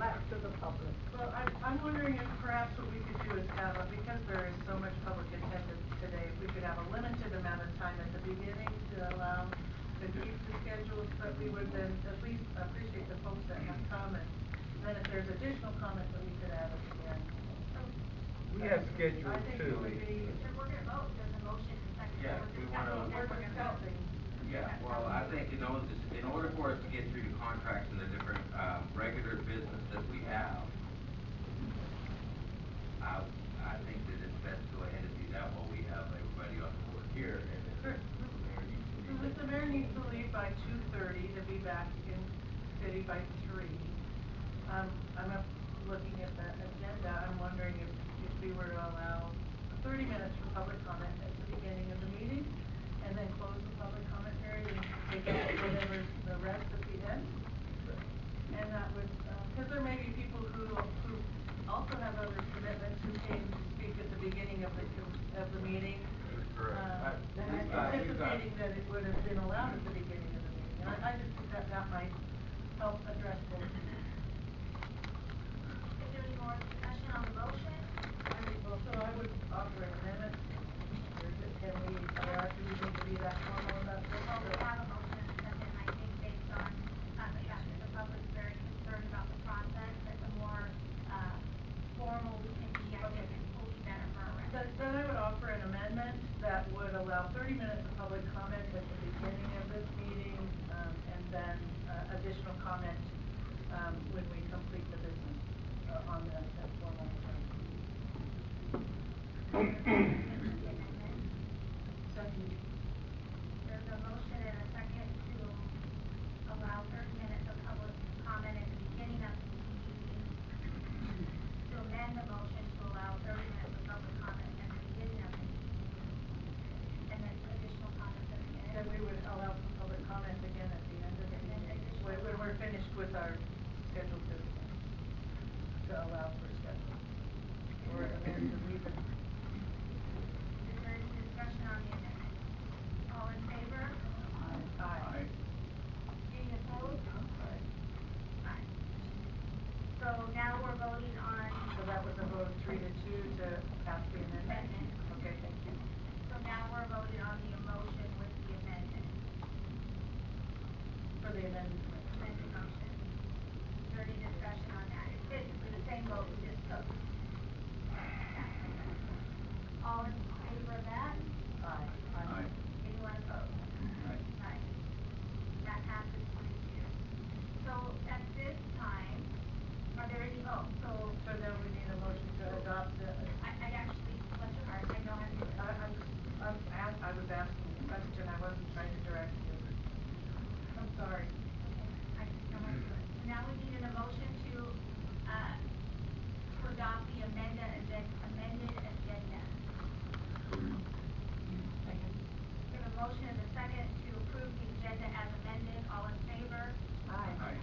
back to the public. Well, I'm wondering if perhaps what we could do is have, because there is so much public attendance today, if we could have a limited amount of time at the beginning to allow to keep the schedules, but we would then at least appreciate the folks that have come, and then if there's additional comments that we could add at the end. We have scheduled I think it two. would be. If we're gonna vote, there's a motion and second. Yeah, we wanna. We're discussing. Yeah, well, I think in order for us to get through the contracts and the different, regular business that we have, I think that it's best to go ahead and do that while we have everybody on board here, and then. Sure. The mayor needs to leave by 2:30 to be back in city by 3. I'm up looking at that agenda. I'm wondering if we were to allow 30 minutes for public comment at the beginning of the meeting, and then close the public comment period and take out whatever the rest at the end. And that would, because there may be people who also have other commitments who came to speak at the beginning of the meeting. Anticipating that it would have been allowed at the beginning of the meeting. And I just think that might help address both. Is there any more discussion on the motion? So I would offer an amendment. Can we, do we need to be that formal about this? Well, we have a motion and a second, I think based on, the fact that the public's very concerned about the process, that the more, formal we can be, I think it will be better for our record. Then I would offer an amendment that would allow 30 minutes of public comment at the beginning of this meeting, and then, additional comment, when we complete the business, on that formal term. Second. There's a motion and a second to allow 30 minutes of public comment at the beginning of the meeting. To amend the motion to allow 30 minutes of public comment at the beginning of the meeting. And then additional comments at the end. Then we would allow some public comment again at the end of the meeting, when we're finished with our scheduled business, to allow for schedule. Or amend to leave it. Is there any discussion on the amendment? All in favor? Aye. Any opposed? Aye. So now we're voting on. So that was a vote of 3-2 to pass the amendment? Okay, thank you. So now we're voting on the motion with the amendment. For the amendment. Amended motion. Is there any discussion on that? It's basically the same vote we just took. All in favor of that? Aye. Anyone opposed? Aye. That passes 3-2. So at this time, are there any, So then we need a motion to adopt the, I actually, bless your heart, I know how to do it. I was asking a question, I wasn't trying to direct you. I'm sorry. I just know how to do it. So now we need a motion to adopt the amended agenda. Second. We have a motion and a second to approve the agenda as amended. All in favor? Aye.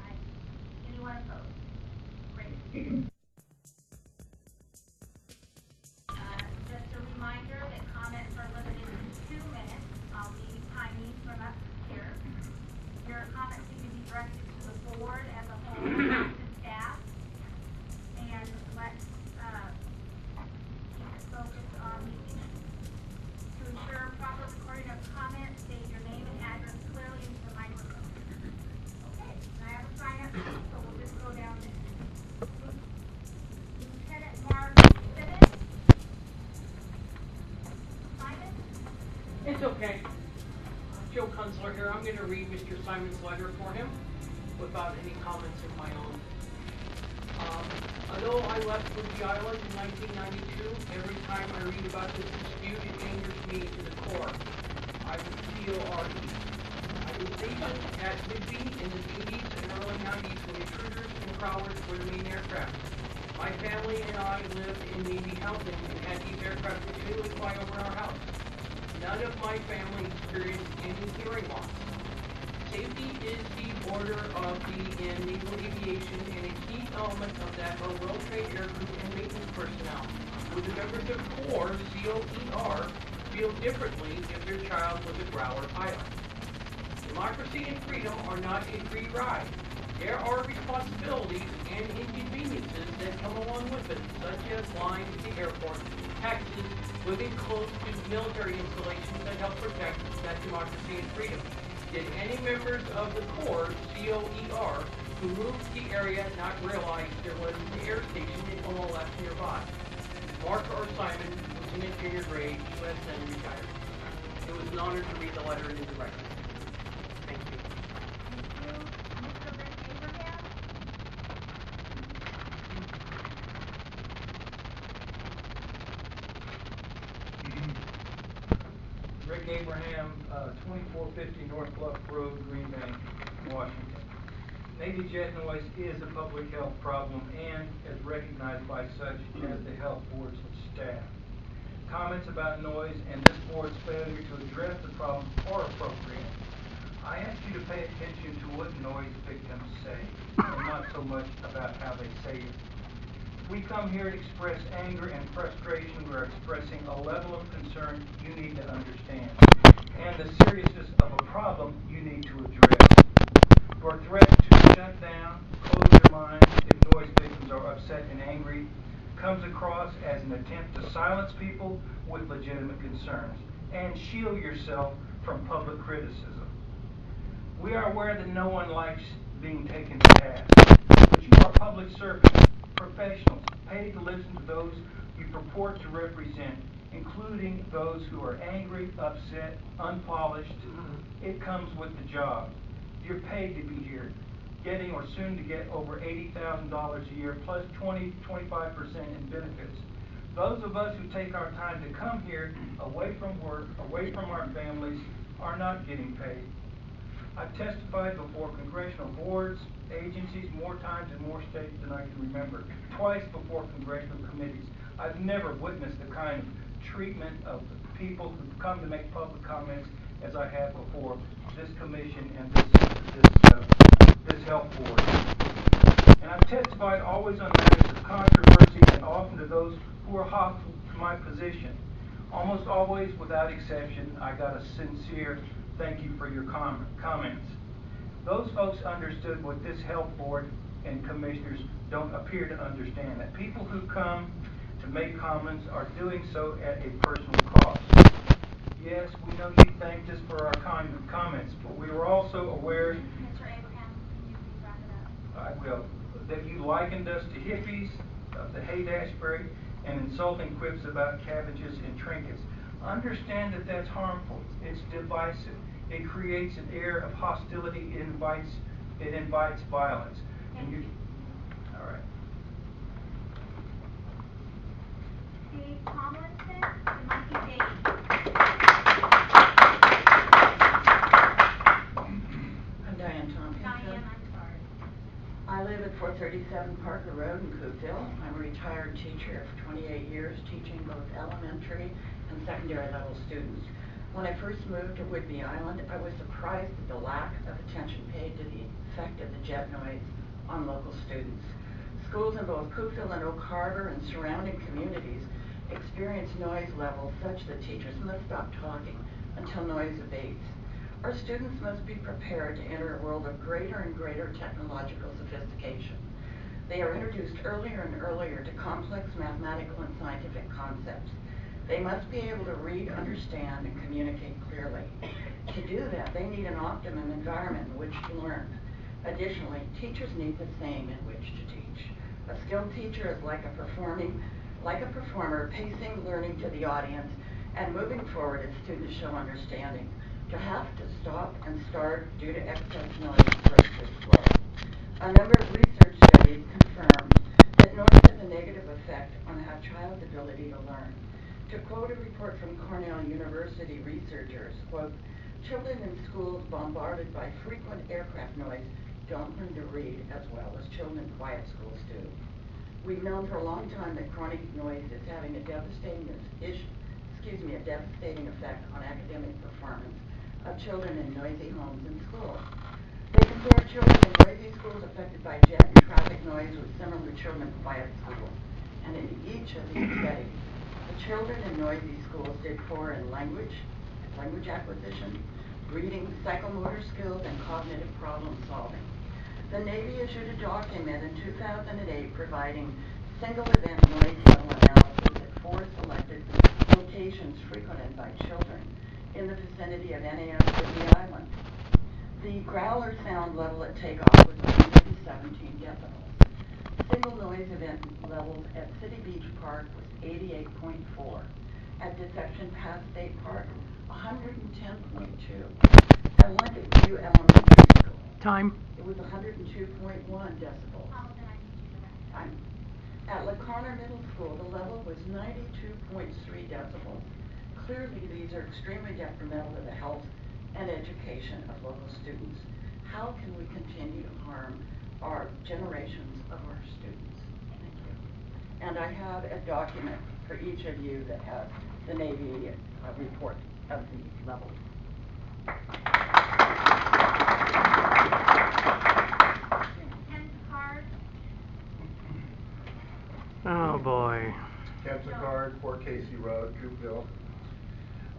Anyone opposed? Great. Just a reminder that comments are limited to 2 minutes. I'll be timing from up here. Your comments need to be directed to the board as a whole, not to staff. And let's keep it focused on the to ensure proper recording of comments, state your name and address clearly into the microphone. Okay, I have a sign up, so we'll just go down this. Lieutenant Mark Simmons. Simon? It's okay. Joe Kunzler here. I'm going to read Mr. Simon's letter for him without any comments of my own. Although I left for the island in 1992, every time I read about this dispute, it angers me to the core. I feel RE. I was stationed at Whitby in the 80s and early 90s when intruders and prowlers were the main aircraft. My family and I lived in Navy housing and had these aircraft continually fly over our house. None of my family experienced any hearing loss. Safety is the order of the naval aviation, and a key element of that are World Trade aircrew and maintenance personnel. Would the members of CORE, C-O-E-R, feel differently if their child was a Growler pilot? Democracy and freedom are not a free ride. There are responsibilities and inconveniences Northwest line to the airport, Texas, living close to military installations that help protect that democracy and freedom. Did any members of the Corps, C-O-E-R, who moved to the area not realize there was an air station in OLF nearby? Mark R. Simon, Lieutenant Junior Grade, USN retired. It was an honor to read the letter into the record. Thank you. Thank you. Mr. Rick Abraham? Rick Abraham, 2450 North Bluff Road, Green Bank, Washington. Navy jet noise is a public health problem and is recognized by such as the health board's staff. Comments about noise and this board's failure to address the problem are appropriate. I ask you to pay attention to what noise victims say, and not so much about how they say it. We come here to express anger and frustration. We're expressing a level of concern you need to understand, and the seriousness of a problem you need to address. Your threats to shut down, close your minds if noise victims are upset and angry comes across as an attempt to silence people with legitimate concerns and shield yourself from public criticism. We are aware that no one likes being taken to task, but you are public servants, professionals, paid to listen to those you purport to represent, including those who are angry, upset, unpolished. It comes with the job. You're paid to be here, getting or soon to get over $80,000 a year plus 20-25% in benefits. Those of us who take our time to come here away from work, away from our families, are not getting paid. I've testified before congressional boards, agencies, more times in more states than I can remember, twice before congressional committees. I've never witnessed the kind of treatment of people who come to make public comments as I have before this commission and this health board. And I've testified always on matters of controversy and often to those who are hostile to my position. Almost always, without exception, I got a sincere thank you for your comments. Those folks understood what this health board and commissioners don't appear to understand, that people who come to make comments are doing so at a personal cost. Yes, we know you thanked us for our kind comments, but we were also aware, Mr. Abraham, can you please wrap it up? I will, that you likened us to hippies of the Haight-Ashbury and insulting quips about cabbages and trinkets. Understand that that's harmful. It's divisive. It creates an air of hostility. It invites violence. And you, all right. Dave Tomlinson, the Monkey Baby. I'm Diane Tompkins. Diane, I'm sorry. I live at 437 Parker Road in Coopville. I'm a retired teacher for 28 years, teaching both elementary and secondary level students. When I first moved to Whidbey Island, I was surprised at the lack of attention paid to the effect of the jet noise on local students. Schools in both Coopville and Oak Harbor and surrounding communities experience noise levels such that teachers must stop talking until noise abates. Our students must be prepared to enter a world of greater and greater technological sophistication. They are introduced earlier and earlier to complex mathematical and scientific concepts. They must be able to read, understand, and communicate clearly. To do that, they need an optimum environment in which to learn. Additionally, teachers need the same in which to teach. A skilled teacher is like a performer, pacing learning to the audience and moving forward as students show understanding. To have to stop and start due to excess noise breaks this flow. A number of research studies confirm that noise has a negative effect on a child's ability to learn. To quote a report from Cornell University researchers, quote, children in schools bombarded by frequent aircraft noise don't learn to read as well as children in quiet schools do. We've known for a long time that chronic noise is having a devastating effect on academic performance of children in noisy homes and schools. They compare children in noisy schools affected by jet and traffic noise with similar children in quiet schools. And in each of these studies, the children in noisy schools did poor in language acquisition, reading, psychomotor skills, and cognitive problem solving. The Navy issued a document in 2008 providing Single event noise level analysis at 4 selected locations frequented by children in the vicinity of NAS Whidbey Island. The growler sound level at takeoff was 117 decibels. Single noise event levels at City Beach Park was 88.4. At Deception Pass State Park, 110.2. At Linkett View Elementary School, Time. it was 102.1 decibels. How did I do that? Time. At La Conner Middle School, the level was 92.3 decibels. Clearly, these are extremely detrimental to the health and education of local students. How can we continue to harm our generations of our students? Thank you. And I have a document for each of you that has the Navy report of the levels. Tenth card, Oh, boy. Cancer Card, 4 Casey Road, Coopville.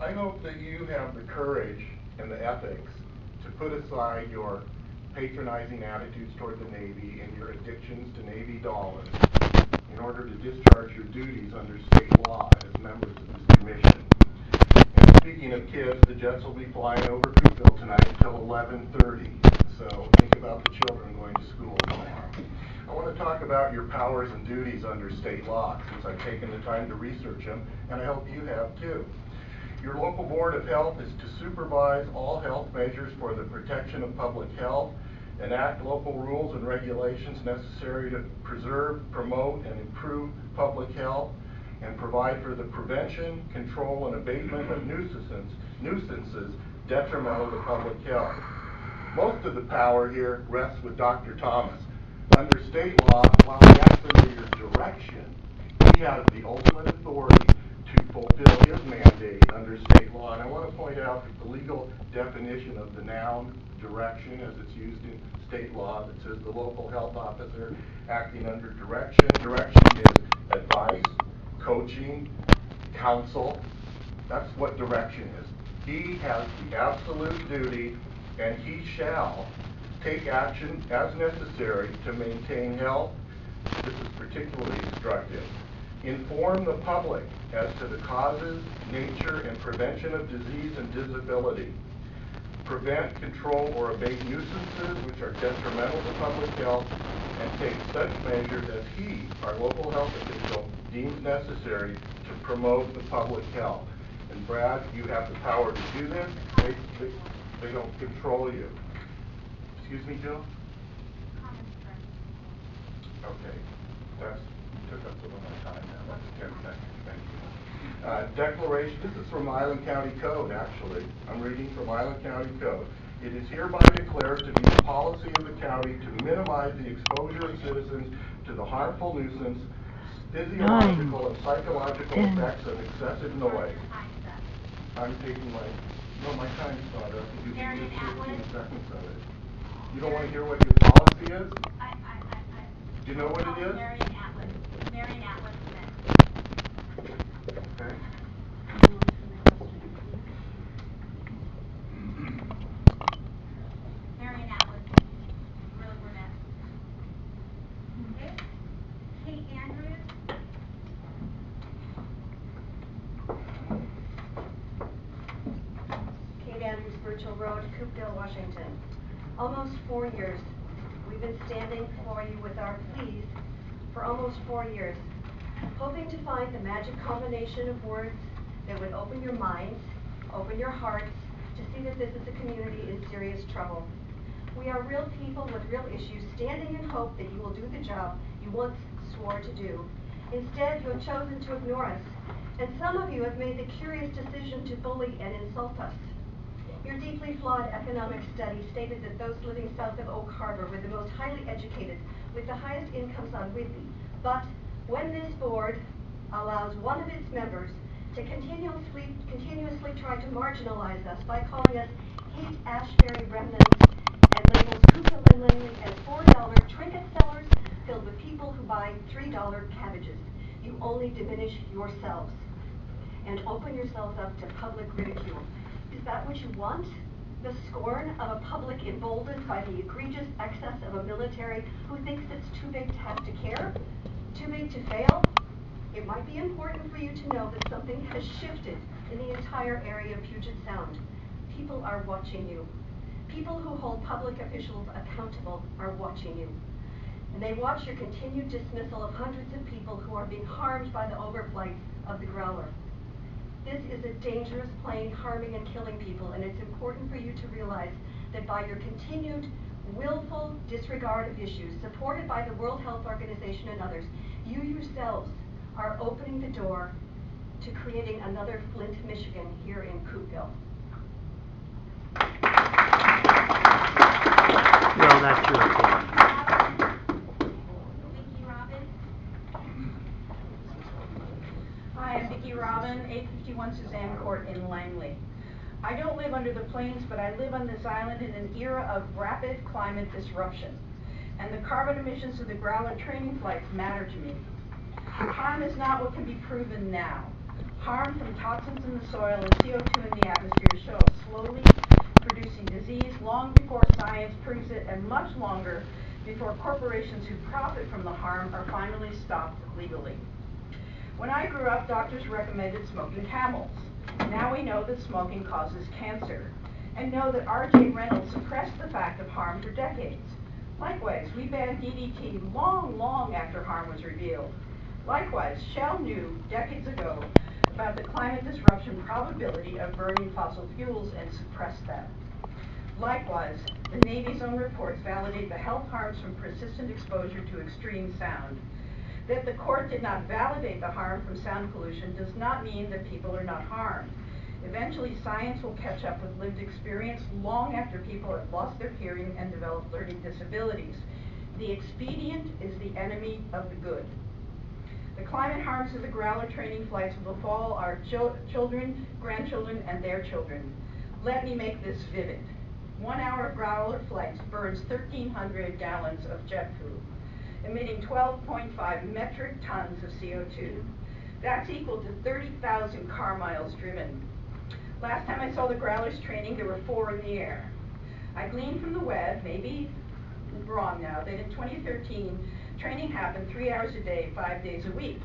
I hope that you have the courage and the ethics to put aside your patronizing attitudes toward the Navy and your addictions to Navy dollars in order to discharge your duties under state law as members of this commission. And speaking of kids, the jets will be flying over Coopville tonight until 11:30. So think about the children going to school tomorrow. I want to talk about your powers and duties under state law, since I've taken the time to research them, and I hope you have too. Your local board of health is to supervise all health measures for the protection of public health, enact local rules and regulations necessary to preserve, promote, and improve public health, and provide for the prevention, control, and abatement of nuisances detrimental to public health. Most of the power here rests with Dr. Thomas. Under state law, while he acts under your direction, he has the ultimate authority to fulfill his mandate under state law. And I want to point out that the legal definition of the noun direction, as it's used in state law, that says the local health officer acting under direction. Direction is advice, coaching, counsel. That's what direction is. He has the absolute duty, and he shall take action as necessary to maintain health. This is particularly instructive. Inform the public as to the causes, nature, and prevention of disease and disability. Prevent, control, or abate nuisances which are detrimental to public health, and take such measures as he, our local health official, deems necessary to promote the public health. And Brad, you have the power to do this. They don't control you. Excuse me, Jill? Okay, that took up some of my time now. That's 10 seconds. Thank you. Declaration, this is from Island County Code, actually. I'm reading from Island County Code. It is hereby declared to be the policy of the county to minimize the exposure of citizens to the harmful nuisance, physiological and psychological effects of excessive noise. I'm taking my time's not up. You can do 15 seconds of it. You don't want to hear what your policy is? Do you know what it is? Marion Atwood Smith. Okay. Marion Atwood, really brunette. Okay. Kate Andrews. Kate Andrews, Birchall Road, Coopville, Washington. Almost 4 years. We've been standing before you with our pleas for almost 4 years, hoping to find the magic combination of words that would open your minds, open your hearts, to see that this is a community in serious trouble. We are real people with real issues, standing in hope that you will do the job you once swore to do. Instead, you have chosen to ignore us, and some of you have made the curious decision to bully and insult us. Your deeply flawed economic study stated that those living south of Oak Harbor were the most highly educated, with the highest incomes on Whidbey. But when this board allows one of its members to continuously try to marginalize us by calling us Haight-Ashbury remnants and labels Coopville and Langley as $4 trinket sellers filled with people who buy $3 cabbages, you only diminish yourselves and open yourselves up to public ridicule. Is that what you want? The scorn of a public emboldened by the egregious excess of a military who thinks it's too big to have to care? too big to fail? It might be important for you to know that something has shifted in the entire area of Puget Sound. People are watching you. People who hold public officials accountable are watching you. And they watch your continued dismissal of hundreds of people who are being harmed by the overflight of the growler. This is a dangerous plane harming and killing people, and it's important for you to realize that by your continued willful disregard of issues supported by the World Health Organization and others, you yourselves are opening the door to creating another Flint, Michigan here in Coopville. Well, that's your opinion. Vicki Robin. Hi, I'm Vicki Robin, 851 Suzanne Court in Langley. I don't live under the plains, but I live on this island in an era of rapid climate disruption. And the carbon emissions of the growler training flights matter to me. Harm is not what can be proven now. Harm from toxins in the soil and CO2 in the atmosphere show up slowly, producing disease long before science proves it, and much longer before corporations who profit from the harm are finally stopped legally. When I grew up, doctors recommended smoking Camels. Now we know that smoking causes cancer, and know that R.J. Reynolds suppressed the fact of harm for decades. Likewise, we banned DDT long after harm was revealed. Likewise, Shell knew decades ago about the climate disruption probability of burning fossil fuels and suppressed them. Likewise, the Navy's own reports validate the health harms from persistent exposure to extreme sound. That the court did not validate the harm from sound pollution does not mean that people are not harmed. Eventually, science will catch up with lived experience long after people have lost their hearing and developed learning disabilities. The expedient is the enemy of the good. The climate harms of the growler training flights will befall our children, grandchildren, and their children. Let me make this vivid. 1 hour of growler flights burns 1,300 gallons of jet fuel, emitting 12.5 metric tons of CO2. That's equal to 30,000 car miles driven. Last time I saw the growlers training, there were 4 in the air. I gleaned from the web, maybe wrong now, that in 2013, training happened 3 hours a day, 5 days a week.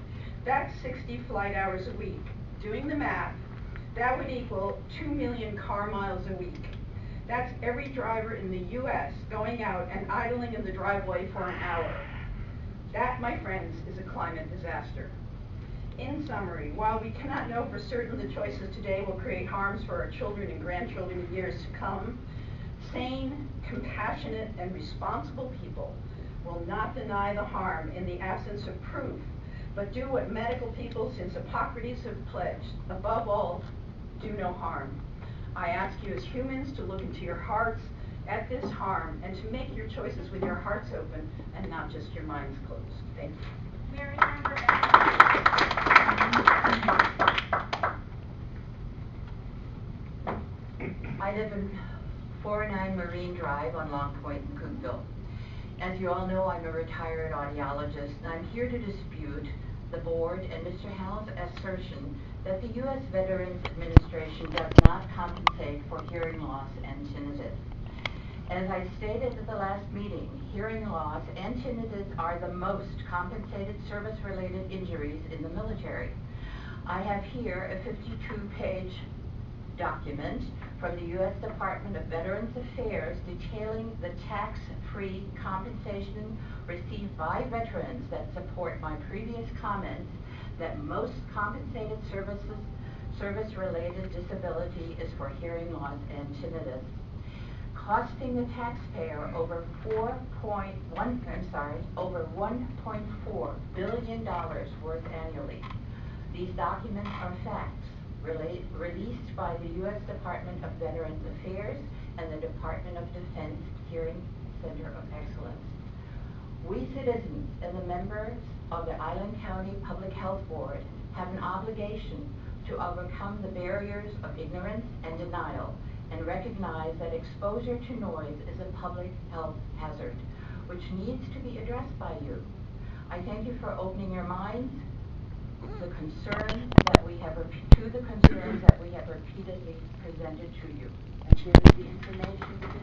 That's 60 flight hours a week. Doing the math, that would equal 2 million car miles a week. That's every driver in the U.S. going out and idling in the driveway for an hour. That, my friends, is a climate disaster. In summary, while we cannot know for certain the choices today will create harms for our children and grandchildren in years to come, sane, compassionate, and responsible people will not deny the harm in the absence of proof, but do what medical people since Hippocrates have pledged, above all, do no harm. I ask you as humans to look into your hearts at this harm and to make your choices with your hearts open and not just your minds closed. Thank you. Mary Member I live in 49 Marine Drive on Long Point in Coopville. As you all know, I'm a retired audiologist, and I'm here to dispute the board and Mr. Howell's assertion that the U.S. Veterans Administration does not compensate for hearing loss and tinnitus. As I stated at the last meeting, hearing loss and tinnitus are the most compensated service-related injuries in the military. I have here a 52-page document from the U.S. Department of Veterans Affairs detailing the tax-free compensation received by veterans that support my previous comments that most compensated service-related disability is for hearing loss and tinnitus, costing the taxpayer over $1.4 billion worth annually. These documents are facts released by the U.S. Department of Veterans Affairs and the Department of Defense Hearing Center of Excellence. We citizens and the members of the Island County Public Health Board have an obligation to overcome the barriers of ignorance and denial and recognize that exposure to noise is a public health hazard, which needs to be addressed by you. I thank you for opening your minds to the concerns that we have repeatedly presented to you. And here is the information that is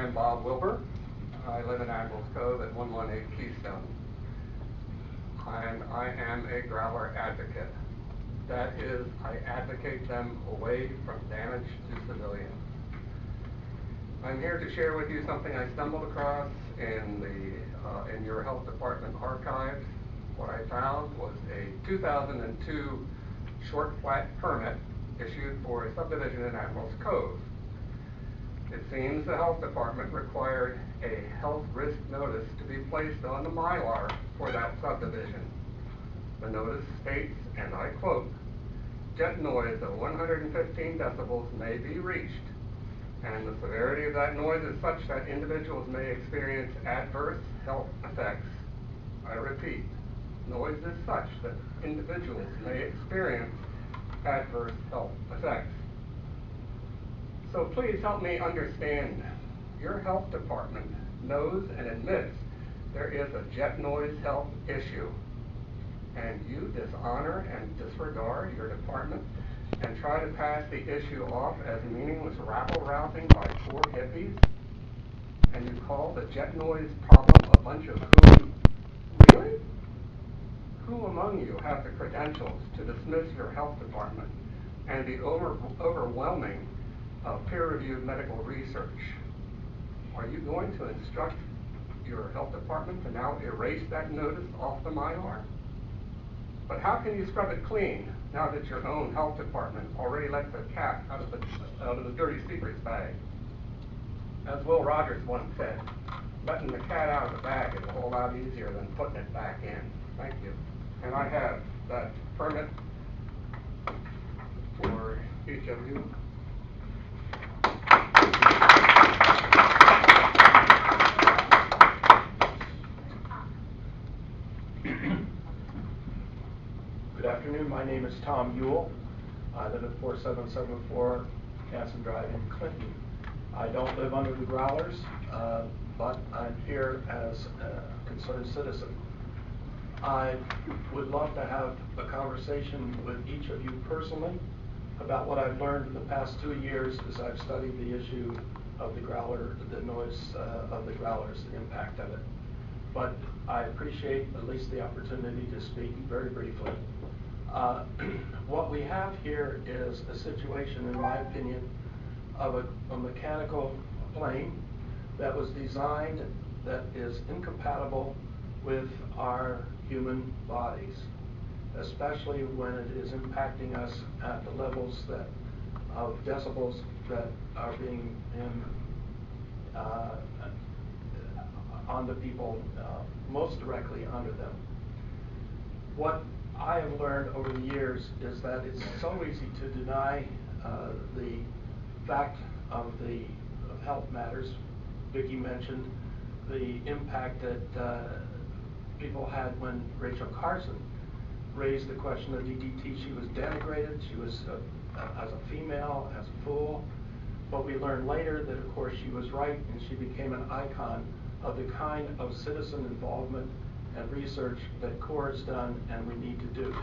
I'm Bob Wilbur. I live in Admirals Cove at 118 Keystone. And I am a growler advocate. That is, I advocate them away from damage to civilians. I'm here to share with you something I stumbled across in your health department archives. What I found was a 2002 short flat permit issued for a subdivision in Admirals Cove. It seems the health department required a health risk notice to be placed on the Mylar for that subdivision. The notice states, and I quote, "Jet noise of 115 decibels may be reached, and the severity of that noise is such that individuals may experience adverse health effects." I repeat, noise is such that individuals may experience adverse health effects. So please help me understand. Your health department knows and admits there is a jet noise health issue, and you dishonor and disregard your department and try to pass the issue off as meaningless rabble-rousing by poor hippies, and you call the jet noise problem a bunch of hooey. Really? Who among you have the credentials to dismiss your health department and the overwhelming peer-reviewed medical research? Are you going to instruct your health department to now erase that notice off the Mylar? But how can you scrub it clean now that your own health department already let the cat out of the dirty secrets bag? As Will Rogers once said, letting the cat out of the bag is a whole lot easier than putting it back in. Thank you. And I have that permit for each of you. Good afternoon, my name is Tom Ewell. I live at 4774 Hanson Drive in Clinton. I don't live under the growlers, but I'm here as a concerned citizen. I would love to have a conversation with each of you personally about what I've learned in the past 2 years as I've studied the issue of the growler, the noise of the growlers, the impact of it. But I appreciate at least the opportunity to speak very briefly. What we have here is a situation, in my opinion, of a mechanical plane that was designed that is incompatible with our human bodies, especially when it is impacting us at the levels of decibels that are being on the people most directly under them. What I have learned over the years is that it's so easy to deny the fact of health matters. Vicki mentioned the impact that people had when Rachel Carson raised the question of DDT. She was denigrated. She was, as a female, as a fool. But we learned later that, of course, she was right, and she became an icon of the kind of citizen involvement and research that CORE has done and we need to do.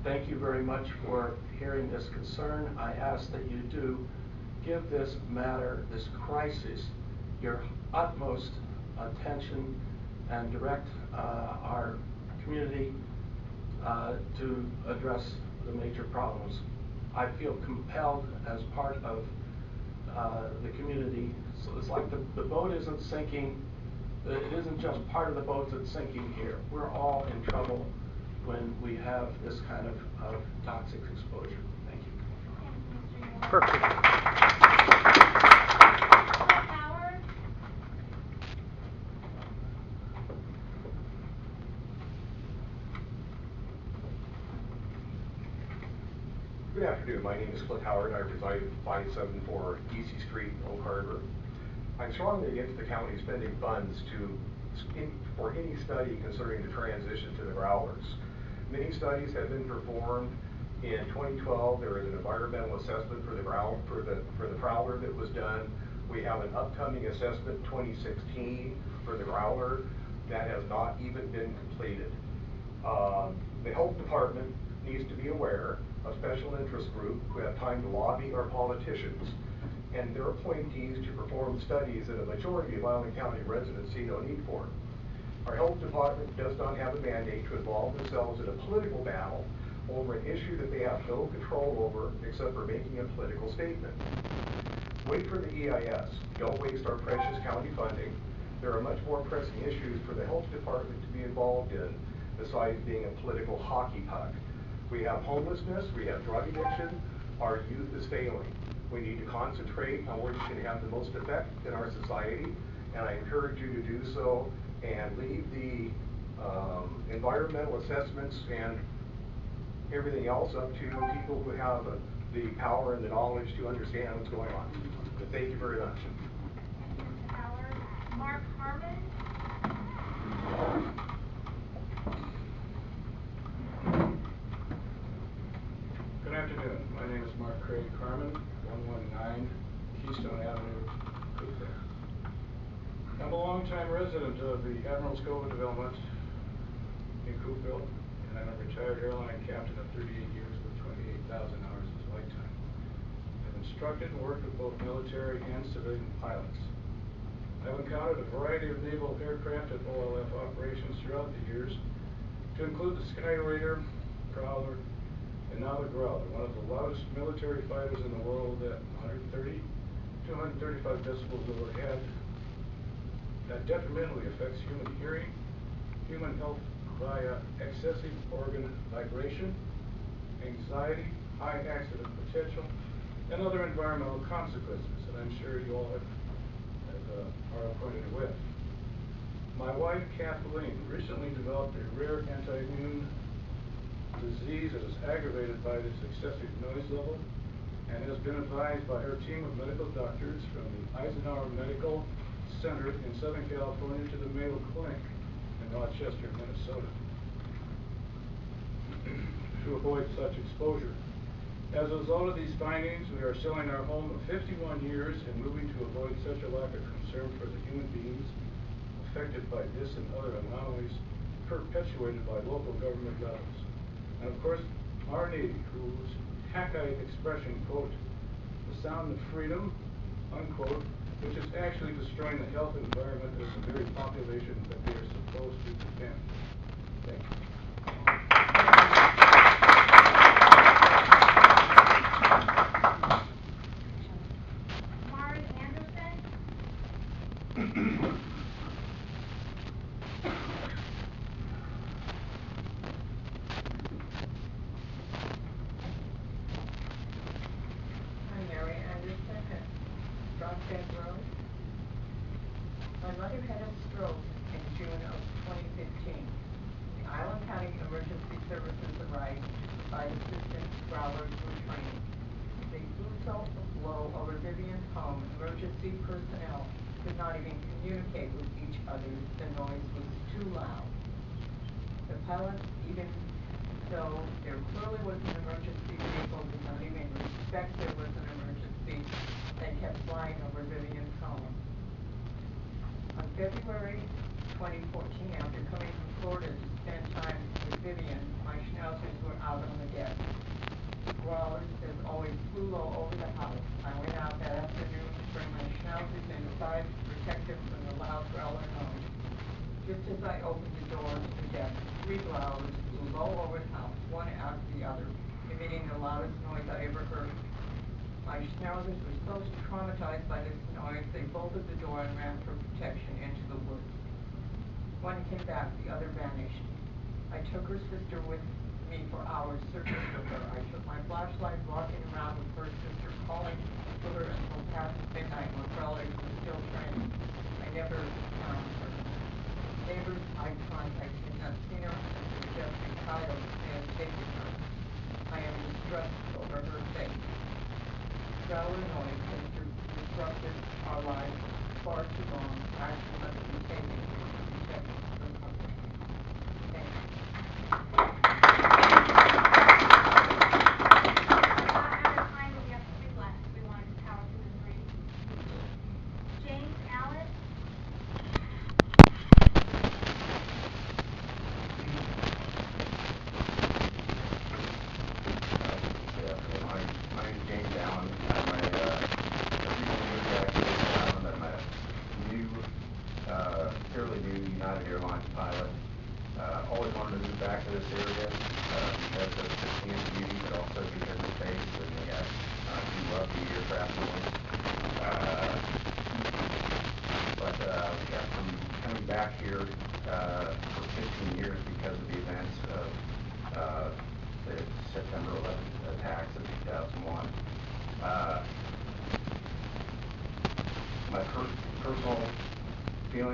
Thank you very much for hearing this concern. I ask that you do give this matter, this crisis, your utmost attention and direct our community to address the major problems. I feel compelled as part of the community. So it's like the boat isn't sinking. It isn't just part of the boat that's sinking here. We're all in trouble when we have this kind of toxic exposure. Thank you. Perfect. Howard? Good afternoon. My name is Cliff Howard. I reside at 574 Easy Street, Oak Harbor. I'm strongly against the county spending funds for any study concerning the transition to the growlers. Many studies have been performed. In 2012, there was an environmental assessment for the prowler that was done. We have an upcoming assessment 2016 for the growler that has not even been completed. The health department needs to be aware of special interest groups who have time to lobby our politicians and their appointees to perform studies that a majority of Island County residents see no need for. Our health department does not have a mandate to involve themselves in a political battle over an issue that they have no control over except for making a political statement. Wait for the EIS. Don't waste our precious county funding. There are much more pressing issues for the health department to be involved in besides being a political hockey puck. We have homelessness, we have drug addiction, our youth is failing. We need to concentrate on where you can have the most effect in our society, and I encourage you to do so and leave the environmental assessments and everything else up to people who have the power and the knowledge to understand what's going on. But thank you very much. Mark Harmon. Good afternoon. My name is Mark Craig Carmen, 119 Keystone Avenue, Coopville. I'm a longtime resident of the Admiral's Cove development in Coopville, and I'm a retired airline captain of 38 years with 28,000 hours of flight time. I've instructed and worked with both military and civilian pilots. I've encountered a variety of naval aircraft at OLF operations throughout the years, to include the Skyraider, Prowler, and now the Growler, one of the loudest military fighters in the world at 130 to 135 decibels overhead. That detrimentally affects human hearing, human health via excessive organ vibration, anxiety, high accident potential, and other environmental consequences that I'm sure you all are acquainted with. My wife, Kathleen, recently developed a rare anti-immune disease that is aggravated by this excessive noise level and has been advised by her team of medical doctors from the Eisenhower Medical Center in Southern California to the Mayo Clinic in Rochester, Minnesota, to avoid such exposure. As a result of these findings, we are selling our home of 51 years and moving to avoid such a lack of concern for the human beings affected by this and other anomalies perpetuated by local government levels. And of course, our Navy, whose Hackite expression, quote, the sound of freedom, unquote, which is actually destroying the health environment of the very population that they are supposed to defend. Thank you. Mari Anderson. I'm Mary Anderson at Rockbed Road. My mother had a stroke in June of 2015. The Island County Emergency Services arrived to provide assistance while others were training. They flew so low over Vivian's home, emergency personnel could not even communicate with each other. The noise was too loud. The pilots, even though there clearly was an emergency vehicle, did not even respect there was an emergency. They kept flying over Vivian's home. On February 2014, after coming from Florida to spend time with Vivian, my schnauzers were out on the deck. Growlers, as always, flew low over the house. I went out that afternoon to bring my schnauzers inside to protect them from the loud growler noise. Just as I opened the door to the deck, 3 growlers flew low over the house, one after the other, emitting the loudest noise I ever heard. My schnauzers were so traumatized by this noise, they bolted the door and ran for protection into the woods. One came back, the other vanished. I took her sister with me for hours searching for her. I took my flashlight, walking around with her sister, calling for her until past midnight when growlers were still training. I never found her. Neighbors I contacted had not seen her and suggested coyotes may have taken her. I am distressed over her fate. Growler noise has disrupted our lives far too long. Action must be taken to protect the public. Thank you. James Allen. My name's James Allen. I'm a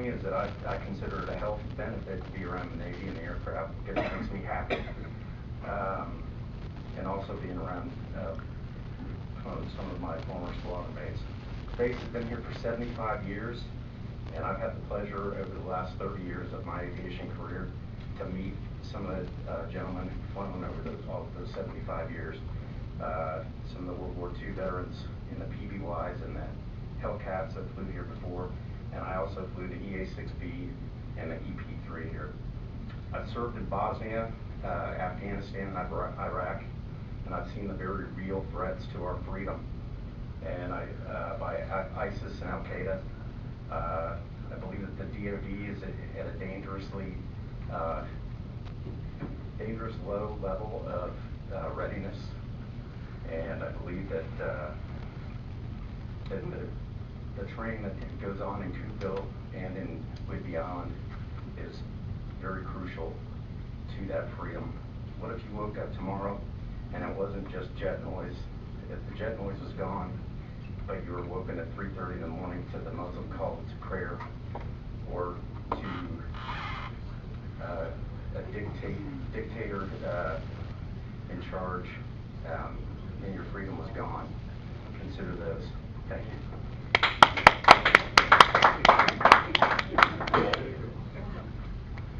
me is that I consider it a healthy benefit to be around the Navy and the aircraft because it makes me happy. And also being around some of my former squadron mates. Base has been here for 75 years, and I've had the pleasure over the last 30 years of my aviation career to meet some of the gentlemen who've flown over all of those 75 years. Some of the World War II veterans in the PBYs and the Hellcats that flew here before, and I also flew the EA-6B and the EP-3 here. I've served in Bosnia, Afghanistan, and Iraq, and I've seen the very real threats to our freedom, and by ISIS and Al-Qaeda. I believe that the DoD is at a dangerous low level of readiness, and I believe that the training that goes on in Coopville and in Whidbey Island is very crucial to that freedom. What if you woke up tomorrow and it wasn't just jet noise? If the jet noise was gone, but you were woken at 3:30 in the morning to the Muslim call to prayer, or to a dictator in charge, and your freedom was gone. Consider those. Thank you.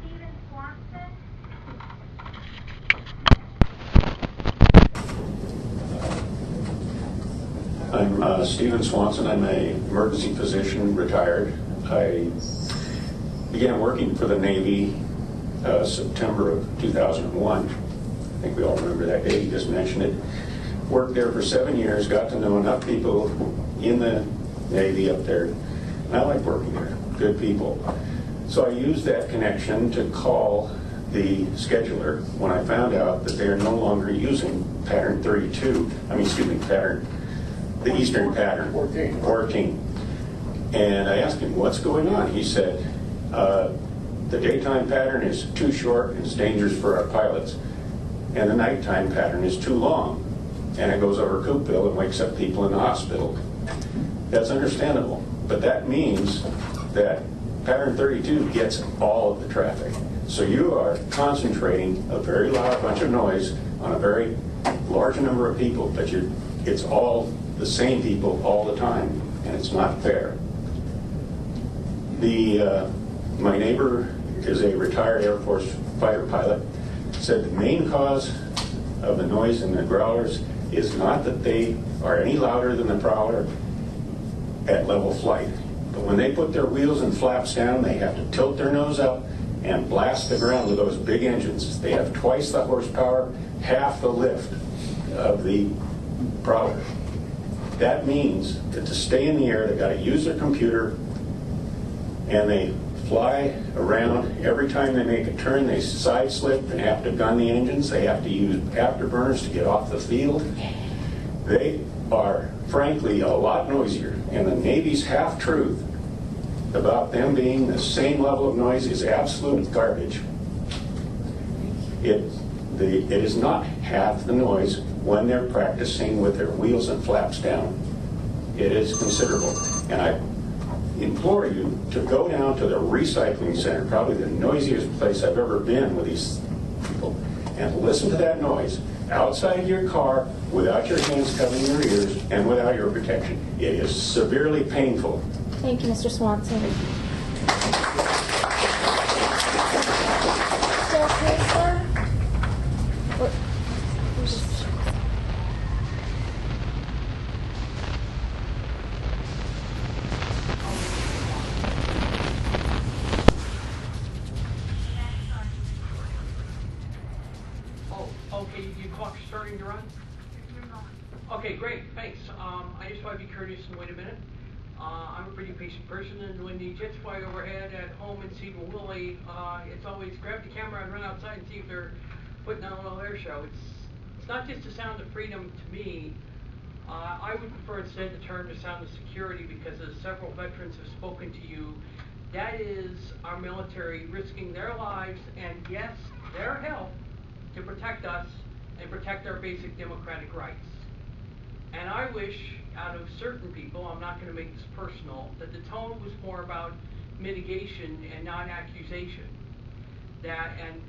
Stephen Swanson. I'm Stephen Swanson. I'm an emergency physician, retired. I began working for the Navy September of 2001. I think we all remember that day. You just mentioned it. Worked there for 7 years, got to know enough people in the Navy up there, and I like working there. Good people. So I used that connection to call the scheduler when I found out that they are no longer using pattern 32, the Eastern pattern, 14. And I asked him, what's going on? He said, the daytime pattern is too short and it's dangerous for our pilots, and the nighttime pattern is too long, and it goes over Coopville and wakes up people in the hospital. That's understandable, but that means that pattern 32 gets all of the traffic. So you are concentrating a very loud bunch of noise on a very large number of people, but it's all the same people all the time, and it's not fair. My neighbor is a retired Air Force fighter pilot, said the main cause of the noise in the growlers is not that they are any louder than the prowler at level flight, but when they put their wheels and flaps down, they have to tilt their nose up and blast the ground with those big engines. They have twice the horsepower, half the lift of the prowler. That means that to stay in the air, they've got to use their computer, and they fly around. Every time they make a turn, they side slip and have to gun the engines. They have to use afterburners to get off the field. They are, frankly, a lot noisier. And the Navy's half-truth about them being the same level of noise is absolute garbage. It is not half the noise when they're practicing with their wheels and flaps down. It is considerable. And I implore you to go down to the recycling center, probably the noisiest place I've ever been with these people, and listen to that noise outside your car without your hands covering your ears and without your protection. It is severely painful. Thank you, Mr. Swanson. Okay, your clock's starting to run? Okay, great, thanks. I just want to be courteous and wait a minute. I'm a pretty patient person, and when the jets fly overhead at home in Seagull Willie, it's always grab the camera and run outside and see if they're putting on a little air show. It's not just the sound of freedom to me. I would prefer instead the term the sound of security, because as several veterans have spoken to you, that is our military risking their lives and, yes, their health to protect us and protect our basic democratic rights. And I wish, out of certain people, I'm not going to make this personal, that the tone was more about mitigation and non-accusation. That, and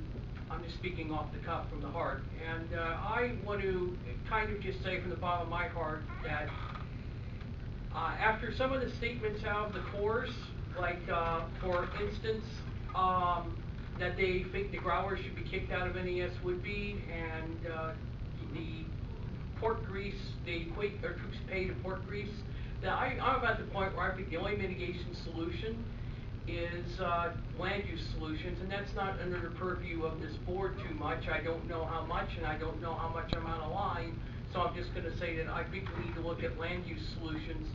I'm just speaking off the cuff from the heart, and I want to kind of just say from the bottom of my heart that after some of the statements out of the course, like for instance, that they think the growlers should be kicked out of NES Woodbine, and the pork grease, they equate their troops pay to pork grease, that I'm at the point where I think the only mitigation solution is land use solutions, and that's not under the purview of this board too much. I don't know how much, and I don't know how much I'm out of line, so I'm just going to say that I think we need to look at land use solutions,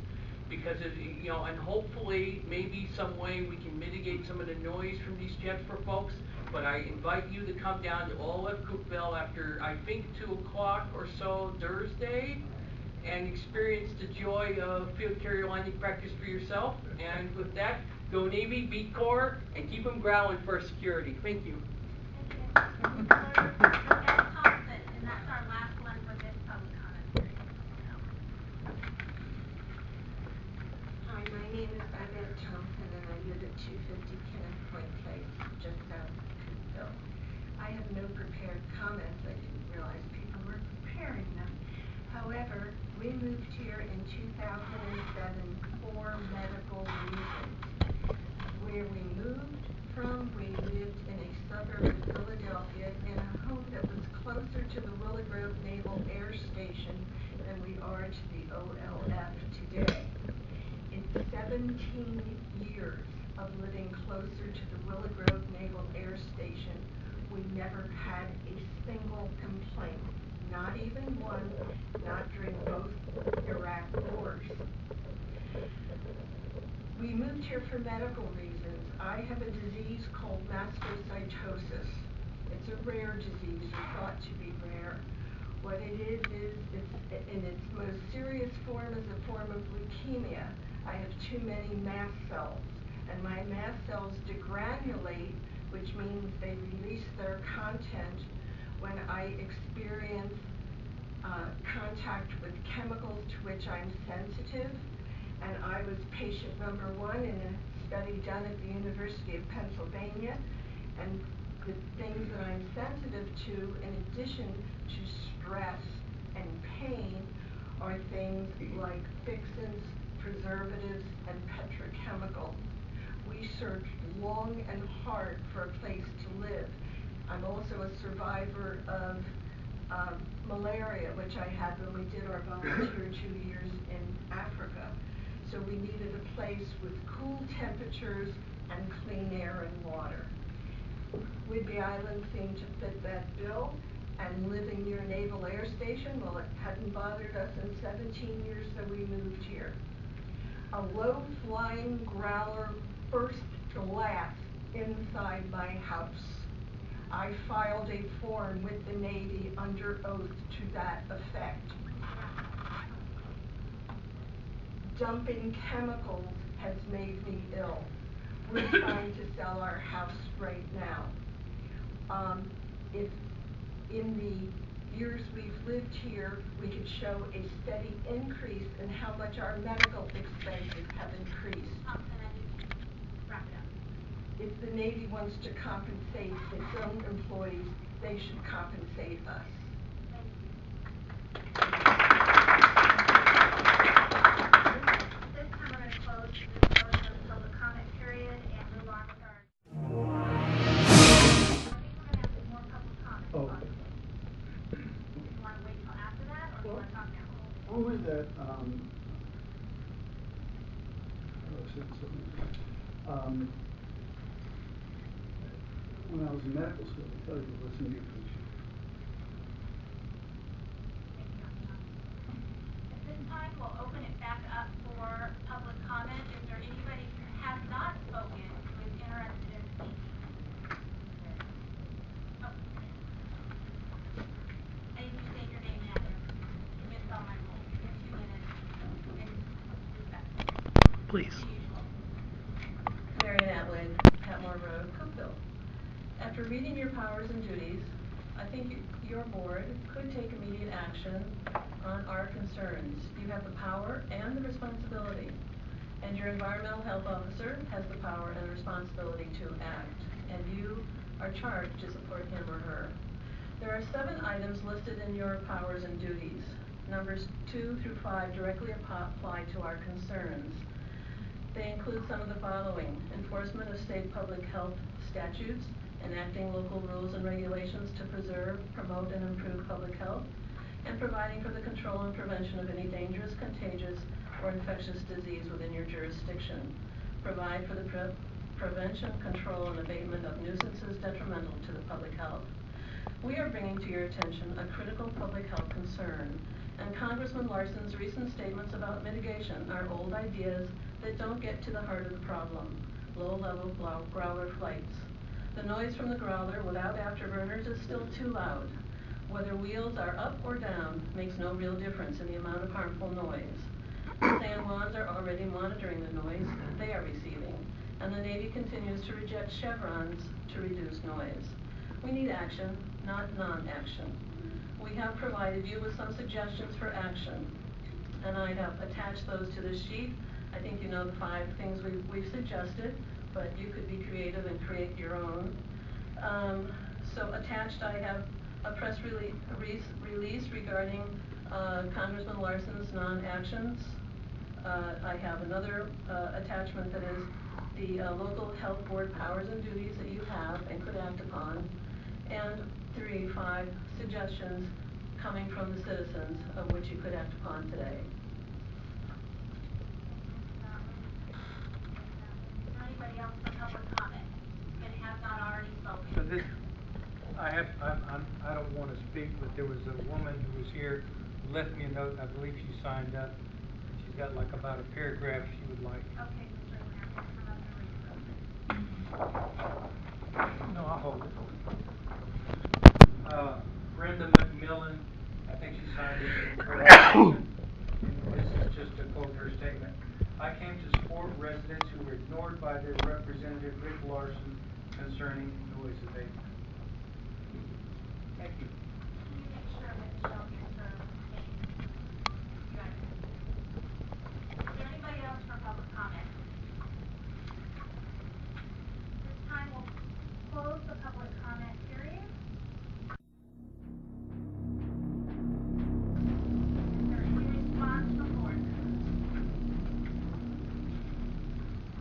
because it, you know, and hopefully maybe some way we can mitigate some of the noise from these jets for folks. But I invite you to come down to Olive Cookville after I think 2 o'clock or so Thursday, and experience the joy of field carrier landing practice for yourself. And with that, go Navy, beat Corps, and keep them growling for security. Thank you. And that's our last one for this public comment period. Hi, my name is Yvette Thompson, and I live at 250 Kenneth Point Place, just south of Cookville. I have no prepared comments. I didn't realize people were preparing them. However, we moved here in 2007 for medical reasons. Where we moved from, we lived in a suburb of Philadelphia in a home that was closer to the Willow Grove Naval Air Station than we are to the OLF today. In 17 years of living closer to the Willow Grove Naval Air Station, we never had a single complaint. Not even one, not during both Iraq wars. We moved here for medical reasons. I have a disease called mastocytosis. It's a rare disease, or thought to be rare. What it is it's in its most serious form is a form of leukemia. I have too many mast cells, and my mast cells degranulate, which means they release their content when I experience contact with chemicals to which I'm sensitive. And I was patient number 1 in a study done at the University of Pennsylvania. And the things that I'm sensitive to, in addition to stress and pain, are things like fixants, preservatives, and petrochemicals. We searched long and hard for a place to live. I'm also a survivor of malaria, which I had when we did our volunteer 2 years in Africa. So we needed a place with cool temperatures and clean air and water. Whidbey Island seemed to fit that bill, and living near Naval Air Station, well, it hadn't bothered us in 17 years that we moved here. A low-flying growler burst glass inside my house. I filed a form with the Navy under oath to that effect. Dumping chemicals has made me ill. We're trying to sell our house right now. If in the years we've lived here, we could show a steady increase in how much our medical expenses have increased. If the Navy wants to compensate its own employees, they should compensate us. This time we're going to close this portion of the public comment period and move on with our... I think we're going to have more public comments. Oh. Do you want to wait till after that, or do you want to talk now? Only that, when I was in medical school, they tell you to listen to your patient. At this time, we'll open it back up for public comment. Is there anybody who has not spoken who is interested in speaking? Oh. I need to state your name and address. You missed all my rules. You have 2 minutes. And respect. Please. Marion Atwood, Patmore Road, Cookville. After reading your powers and duties, I think your board could take immediate action on our concerns. You have the power and the responsibility. And your environmental health officer has the power and responsibility to act, and you are charged to support him or her. There are 7 items listed in your powers and duties. Numbers 2 through 5 directly apply to our concerns. They include some of the following: enforcement of state public health statutes, enacting local rules and regulations to preserve, promote, and improve public health, and providing for the control and prevention of any dangerous, contagious, or infectious disease within your jurisdiction. Provide for the prevention, control, and abatement of nuisances detrimental to the public health. We are bringing to your attention a critical public health concern, and Congressman Larson's recent statements about mitigation are old ideas that don't get to the heart of the problem: low-level growler flights. The noise from the growler without afterburners is still too loud. Whether wheels are up or down makes no real difference in the amount of harmful noise. The San Juans are already monitoring the noise they are receiving, and the Navy continues to reject chevrons to reduce noise. We need action, not non-action. We have provided you with some suggestions for action, and I have attached those to this sheet. I think you know the 5 things we've suggested, but you could be creative and create your own. So attached I have a press release regarding Congressman Larson's non-actions. I have another attachment that is the local health board powers and duties that you have and could act upon, and 5 suggestions coming from the citizens of which you could act upon today. Anybody else for public comment that has not already spoken? So this, I don't want to speak, but there was a woman who was here who left me a note, and I believe she signed up. She's got like about a paragraph she would like. Okay, Mr. Lamb, we'll come up and read it. No, I'll hold it. Brenda McMillan, I think she signed it. This is just to quote her statement. I came to support residents who were ignored by their representative, Rick Larson, concerning noise abatement. Thank you. Can you make sure that Michelle gets her statement? Got it. Is there anybody else for public comment? This time we'll close the public comment period. Is there any response from board?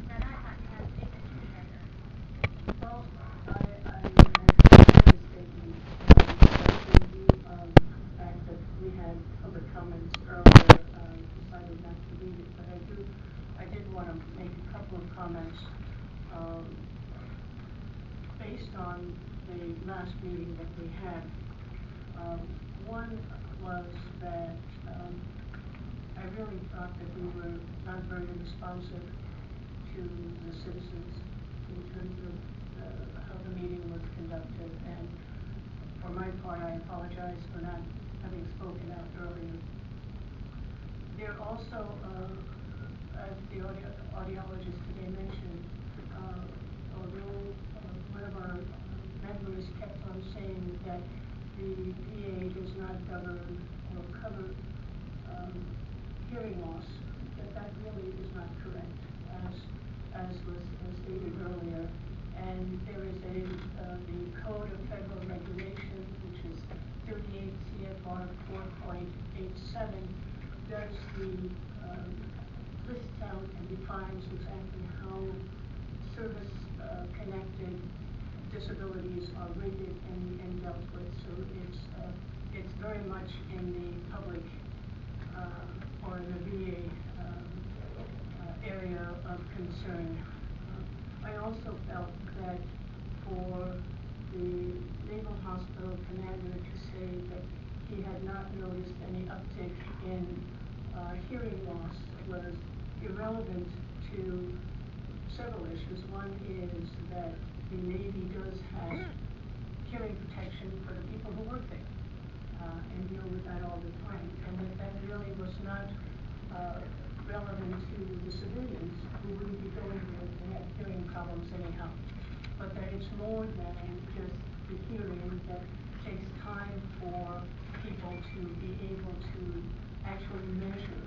Then I thought you had a statement to share. Well, I have a statement the fact that we had public comments earlier, decided not to read it, but I did want to make a couple of comments based on the last meeting that we had. One was that I really thought that we were not very responsive to the citizens in terms of how the meeting was conducted, and for my part, I apologize for not having spoken out earlier. There also, as the audiologist today mentioned, although one of our members kept on saying that the VA does not govern or cover hearing loss, that really is not correct, as was stated earlier. And there is the Code of Federal Regulation, which is 38 CFR 4.87, does lists out and defines exactly how service-connected disabilities are rated and dealt with. So it's very much in the public or in the VA area of concern. I also felt that for the Naval Hospital commander to say that he had not noticed any uptick in hearing loss was irrelevant to several issues. One is that the Navy does have hearing protection for the people who work there and deal with that all the time, and that really was not relevant to the civilians who wouldn't be going there if they had hearing problems anyhow. But that it's more than just the hearing, that takes time for people to be able to actually measure.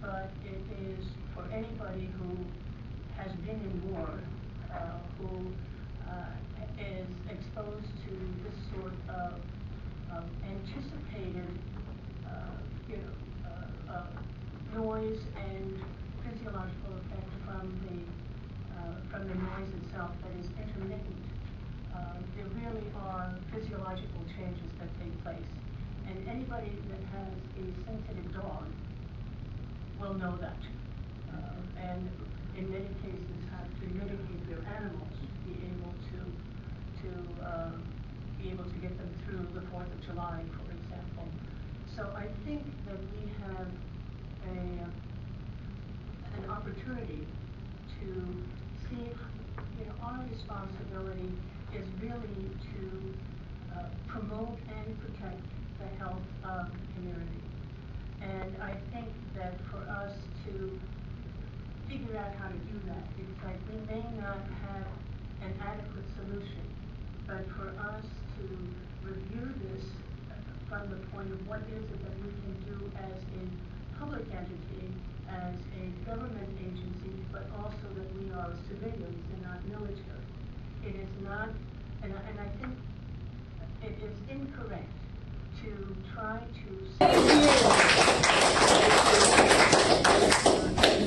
But it is for anybody who has been in war, who is exposed to this sort of anticipated, noise and physiological effect from the noise itself that is intermittent. There really are physiological changes that take place, and anybody that has a sensitive dog will know that, and in many cases have to mitigate their animals to be able to get them through the 4th of July, for example. So I think that we have an opportunity to see, our responsibility is really to promote and protect the health of the community. And I think that for us to figure out how to do that, it's like we may not have an adequate solution, but for us to review this from the point of what is it that we can do as a public entity, as a government agency, but also that we are civilians and not military. It is not, and I think it is incorrect to try to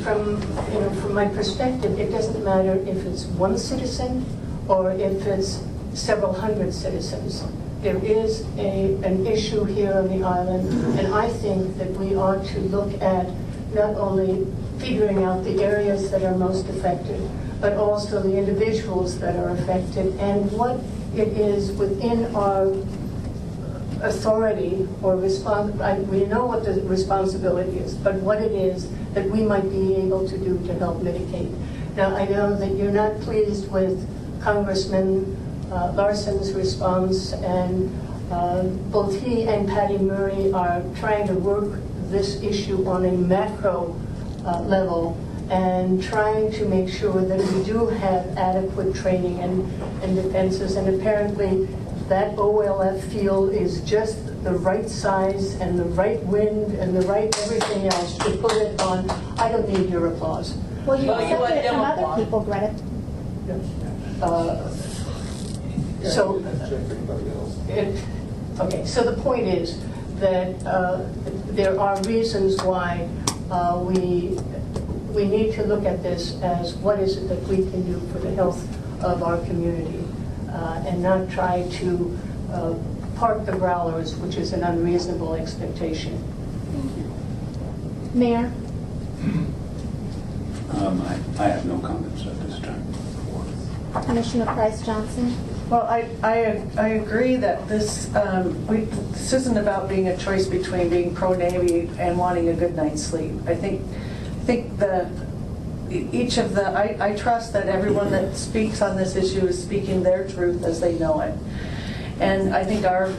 from my perspective, it doesn't matter if it's one citizen or if it's several hundred citizens. There is an issue here on the island, and I think that we ought to look at not only figuring out the areas that are most affected, but also the individuals that are affected and what it is within our authority or we know what the responsibility is, but what it is that we might be able to do to help mitigate. Now, I know that you're not pleased with Congressman Larson's response, and both he and Patty Murray are trying to work this issue on a macro level and trying to make sure that we do have adequate training and defenses, and apparently that OLF field is just the right size and the right wind and the right everything else to put it on. I don't need your applause. Well, you accepted it from other people, Greta. Okay, so the point is that there are reasons why we need to look at this as what is it that we can do for the health of our community, and not try to park the growlers, which is an unreasonable expectation. Thank you. Mayor? I have no comments at this time. Commissioner Price Johnson? Well, I agree that this isn't about being a choice between being pro-Navy and wanting a good night's sleep. I think I trust that everyone that speaks on this issue is speaking their truth as they know it. And I think our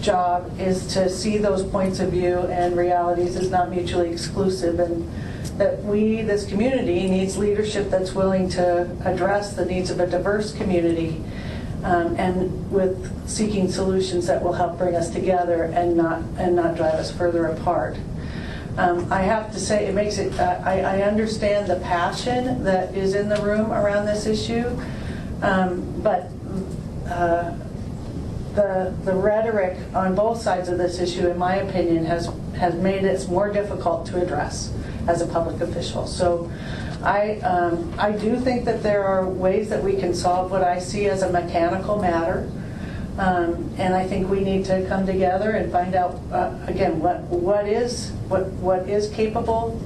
job is to see those points of view and realities as not mutually exclusive, and that this community needs leadership that's willing to address the needs of a diverse community, and with seeking solutions that will help bring us together and not drive us further apart. I have to say, it makes it. I understand the passion that is in the room around this issue, but the rhetoric on both sides of this issue, in my opinion, has made it more difficult to address as a public official. So I do think that there are ways that we can solve what I see as a mechanical matter, and I think we need to come together and find out again what is capable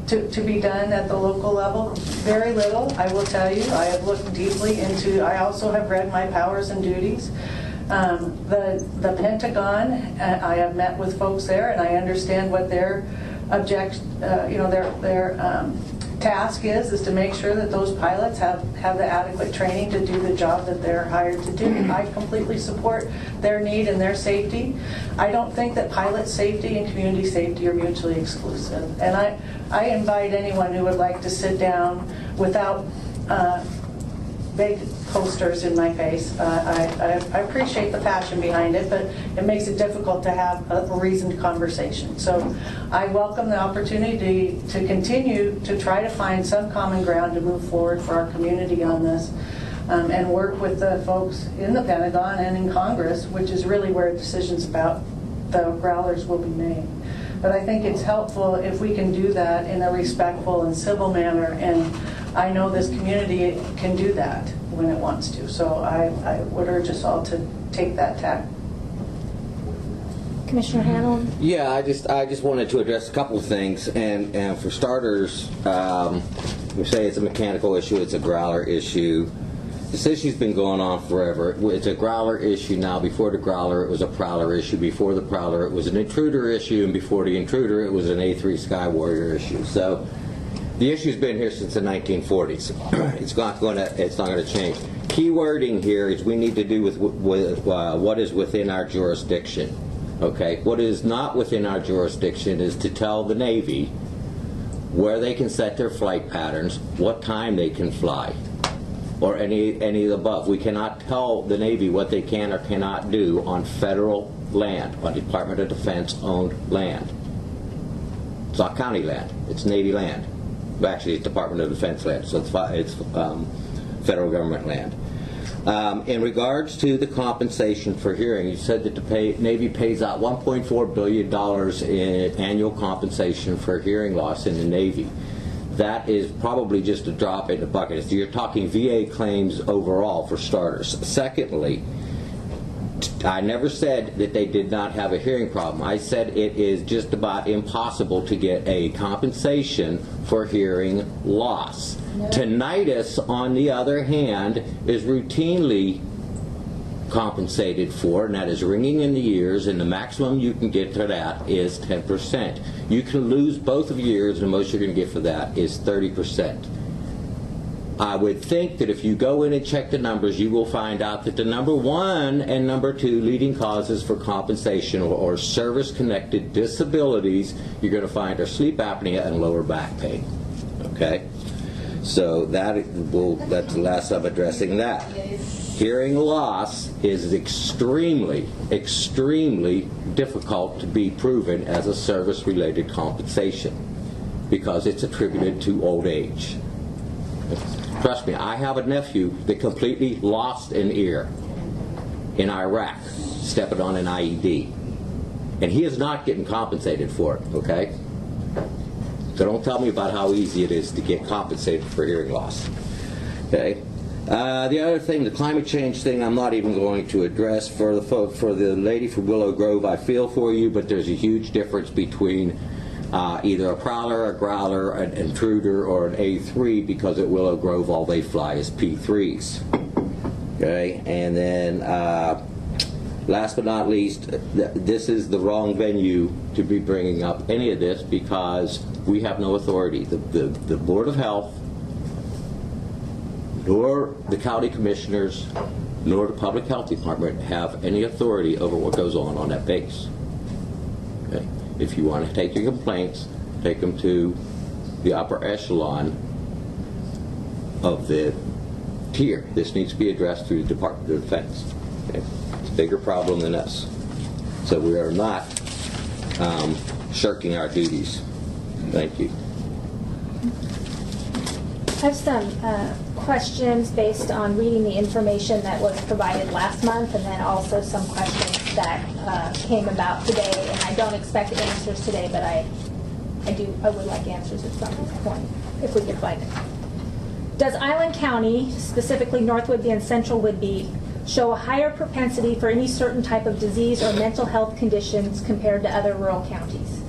to be done at the local level. Very little, I will tell you. I have looked deeply into. I also have read my powers and duties. The Pentagon, I have met with folks there, and I understand what their their task is to make sure that those pilots have the adequate training to do the job that they're hired to do. I completely support their need and their safety. I don't think that pilot safety and community safety are mutually exclusive. And I invite anyone who would like to sit down without big posters in my face. I appreciate the passion behind it, but it makes it difficult to have a reasoned conversation. So I welcome the opportunity to continue to try to find some common ground to move forward for our community on this, and work with the folks in the Pentagon and in Congress, which is really where decisions about the growlers will be made. But I think it's helpful if we can do that in a respectful and civil manner, and I know this community can do that when it wants to. So I would urge us all to take that tack. Commissioner Hamlin? Yeah, I just wanted to address a couple of things, and for starters, we say it's a mechanical issue, it's a growler issue. This issue's been going on forever. It's a growler issue now. Before the growler, it was a prowler issue. Before the prowler, it was an intruder issue, and before the intruder, it was an A3 Sky Warrior issue. So the issue's been here since the 1940s. It's not going to change. Key wording here is we need to do with what is within our jurisdiction. Okay, what is not within our jurisdiction is to tell the Navy where they can set their flight patterns, what time they can fly, or any of the above. We cannot tell the Navy what they can or cannot do on federal land, on Department of Defense owned land. It's not county land, it's Navy land. Actually, it's Department of Defense land, so it's federal government land. In regards to the compensation for hearing, you said that the Navy pays out $1.4 billion in annual compensation for hearing loss in the Navy. That is probably just a drop in the bucket. So you're talking VA claims overall, for starters. Secondly, I never said that they did not have a hearing problem. I said it is just about impossible to get a compensation for hearing loss. No. Tinnitus, on the other hand, is routinely compensated for, and that is ringing in the ears, and the maximum you can get for that is 10%. You can lose both of your ears, and the most you're going to get for that is 30%. I would think that if you go in and check the numbers, you will find out that the number 1 and number 2 leading causes for compensation or service-connected disabilities you're going to find are sleep apnea and lower back pain. Okay? So that's the last I'm addressing that. Hearing loss is extremely, extremely difficult to be proven as a service-related compensation because it's attributed to old age. Trust me, I have a nephew that completely lost an ear in Iraq, stepping on an IED. And he is not getting compensated for it, okay? So don't tell me about how easy it is to get compensated for hearing loss, okay? The other thing, the climate change thing, I'm not even going to address. For the lady from Willow Grove, I feel for you, but there's a huge difference between either a prowler, a growler, an intruder, or an A3, because at Willow Grove all they fly is P3s. Okay, and then last but not least, this is the wrong venue to be bringing up any of this because we have no authority. The Board of Health, nor the county commissioners, nor the public health department have any authority over what goes on that base. Okay? If you want to take your complaints, take them to the upper echelon of the tier. This needs to be addressed through the Department of Defense. Okay? It's a bigger problem than us. So we are not shirking our duties. Thank you. I have some questions based on reading the information that was provided last month, and then also some questions that came about today. And I don't expect answers today, but I would like answers at some point if we can find it. Does Island County, specifically North Whidbey and Central Whidbey, show a higher propensity for any certain type of disease or mental health conditions compared to other rural counties?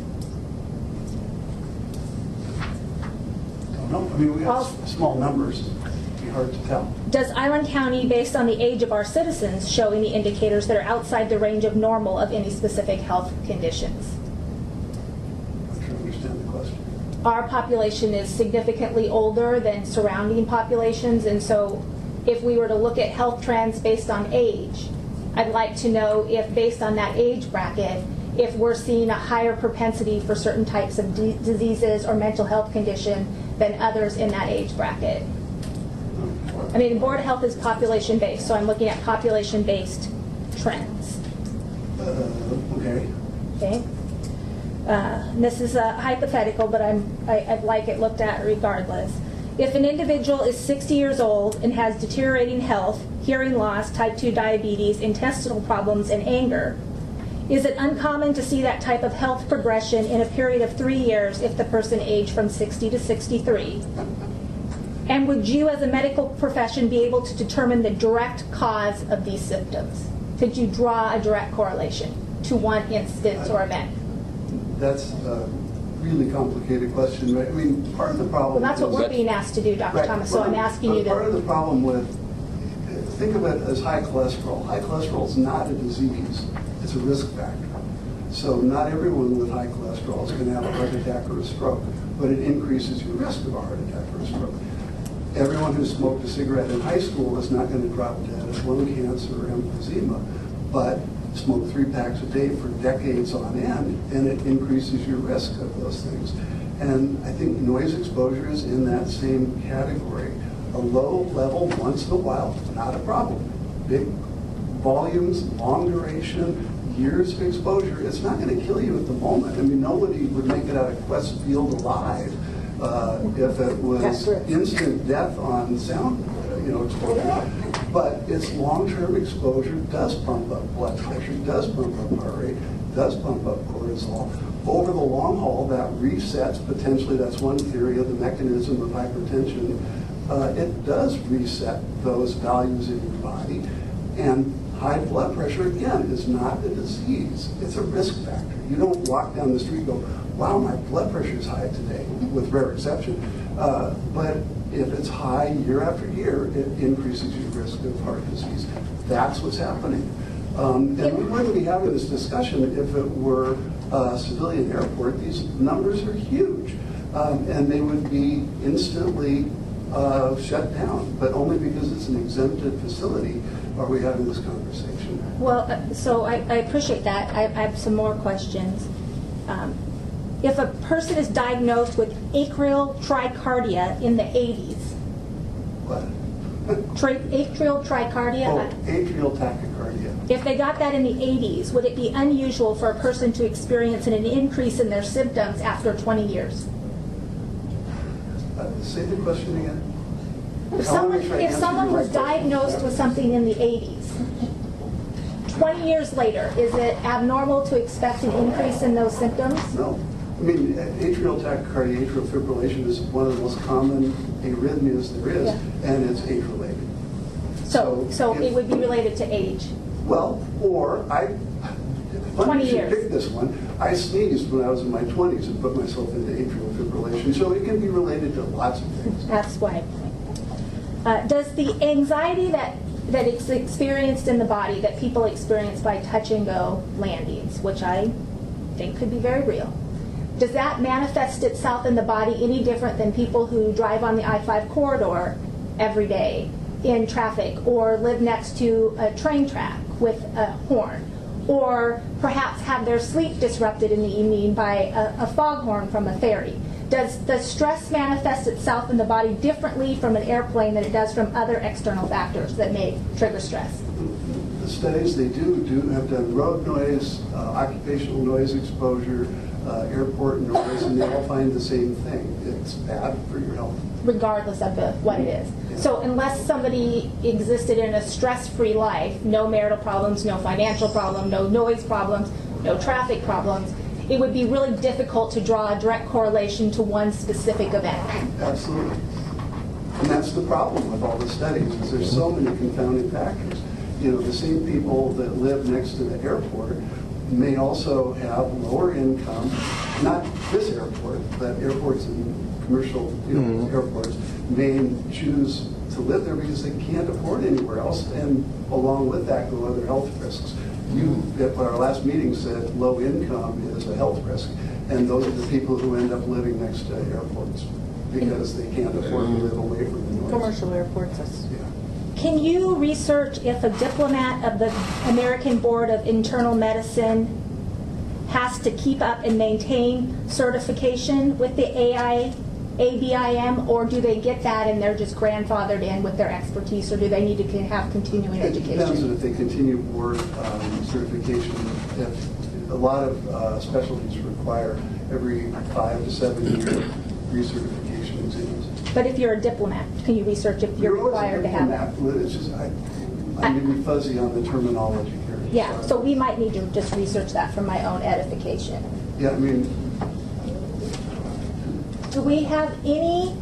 I mean, we have small numbers. It'd be hard to tell. Does Island County, based on the age of our citizens, show any indicators that are outside the range of normal of any specific health conditions? I'm trying to understand the question. Our population is significantly older than surrounding populations, and so if we were to look at health trends based on age, I'd like to know if, based on that age bracket, if we're seeing a higher propensity for certain types of diseases or mental health condition than others in that age bracket. I mean, the Board of Health is population-based, so I'm looking at population-based trends. Okay. Okay? This is a hypothetical, but I'd like it looked at regardless. If an individual is 60 years old and has deteriorating health, hearing loss, type 2 diabetes, intestinal problems, and anger, is it uncommon to see that type of health progression in a period of 3 years if the person aged from 60 to 63? And would you as a medical profession be able to determine the direct cause of these symptoms? Could you draw a direct correlation to one instance or event? That's a really complicated question. I mean, part of the problem... Well, that's what we're being asked to do, Dr. Right. Thomas, so I'm asking you to... Part of the problem with, think of it as high cholesterol. High cholesterol is not a disease. It's a risk factor. So not everyone with high cholesterol is going to have a heart attack or a stroke, but it increases your risk of a heart attack or a stroke. Everyone who smoked a cigarette in high school is not going to drop dead of lung cancer or emphysema, but smoke 3 packs a day for decades on end, and it increases your risk of those things. And I think noise exposure is in that same category. A low level once in a while, not a problem. Big volumes, long duration, years of exposure, it's not going to kill you at the moment. I mean, nobody would make it out of Quest Field alive if it was instant death on sound exposure. But its long-term exposure does bump up blood pressure, does bump up heart rate, does bump up cortisol. Over the long haul, that resets, potentially, that's one theory of the mechanism of hypertension. It does reset those values in your body. And high blood pressure, again, is not a disease. It's a risk factor. You don't walk down the street and go, wow, my blood pressure is high today, with rare exception. But if it's high year after year, it increases your risk of heart disease. That's what's happening. And we wouldn't be having this discussion if it were a civilian airport. These numbers are huge. And they would be instantly shut down. But only because it's an exempted facility are we having this conversation. Well, so I appreciate that. I have some more questions. If a person is diagnosed with atrial tricardia in the 80s, what? Atrial tricardia? Oh, atrial tachycardia. If they got that in the 80s, would it be unusual for a person to experience an increase in their symptoms after 20 years? Say the question again. If someone was diagnosed with something in the 80s, 20 years later, is it abnormal to expect an increase in those symptoms? No. I mean, atrial tachycardia, atrial fibrillation is one of the most common arrhythmias there is, and it's age-related. So it would be related to age? Well, or funny you should pick this one. I sneezed when I was in my 20s and put myself into atrial fibrillation, so it can be related to lots of things. That's why. Does the anxiety that is experienced in the body, that people experience by touch-and-go landings, which I think could be very real, does that manifest itself in the body any different than people who drive on the I-5 corridor every day in traffic, or live next to a train track with a horn, or perhaps have their sleep disrupted in the evening by a foghorn from a ferry? Does stress manifest itself in the body differently from an airplane than it does from other external factors that may trigger stress? The studies they do have done road noise, occupational noise exposure, airport noise, and they all find the same thing. It's bad for your health. Regardless of what it is. Yeah. So unless somebody existed in a stress-free life, no marital problems, no financial problem, no noise problems, no traffic problems, it would be really difficult to draw a direct correlation to one specific event. Absolutely. And that's the problem with all the studies, is there's so many confounding factors. You know, the same people that live next to the airport may also have lower income, not this airport, but airports and commercial airports may choose to live there because they can't afford anywhere else, and along with that go other health risks. You, at our last meeting, said low income is a health risk, and those are the people who end up living next to airports because they can't afford to live away from the noise. Commercial airports. Yeah. Can you research if a diplomat of the American Board of Internal Medicine has to keep up and maintain certification with the ABIM, or do they get that and they're just grandfathered in with their expertise, or do they need to have continuing It depends education? if they continue board certification. If a lot of specialties require every 5 to 7 year recertification exams. But if you're a diplomat, can you research if you're required to have that? It's just, I'm maybe fuzzy on the terminology here. Yeah, so we might need to just research that for my own edification. Yeah, I mean, Do we have any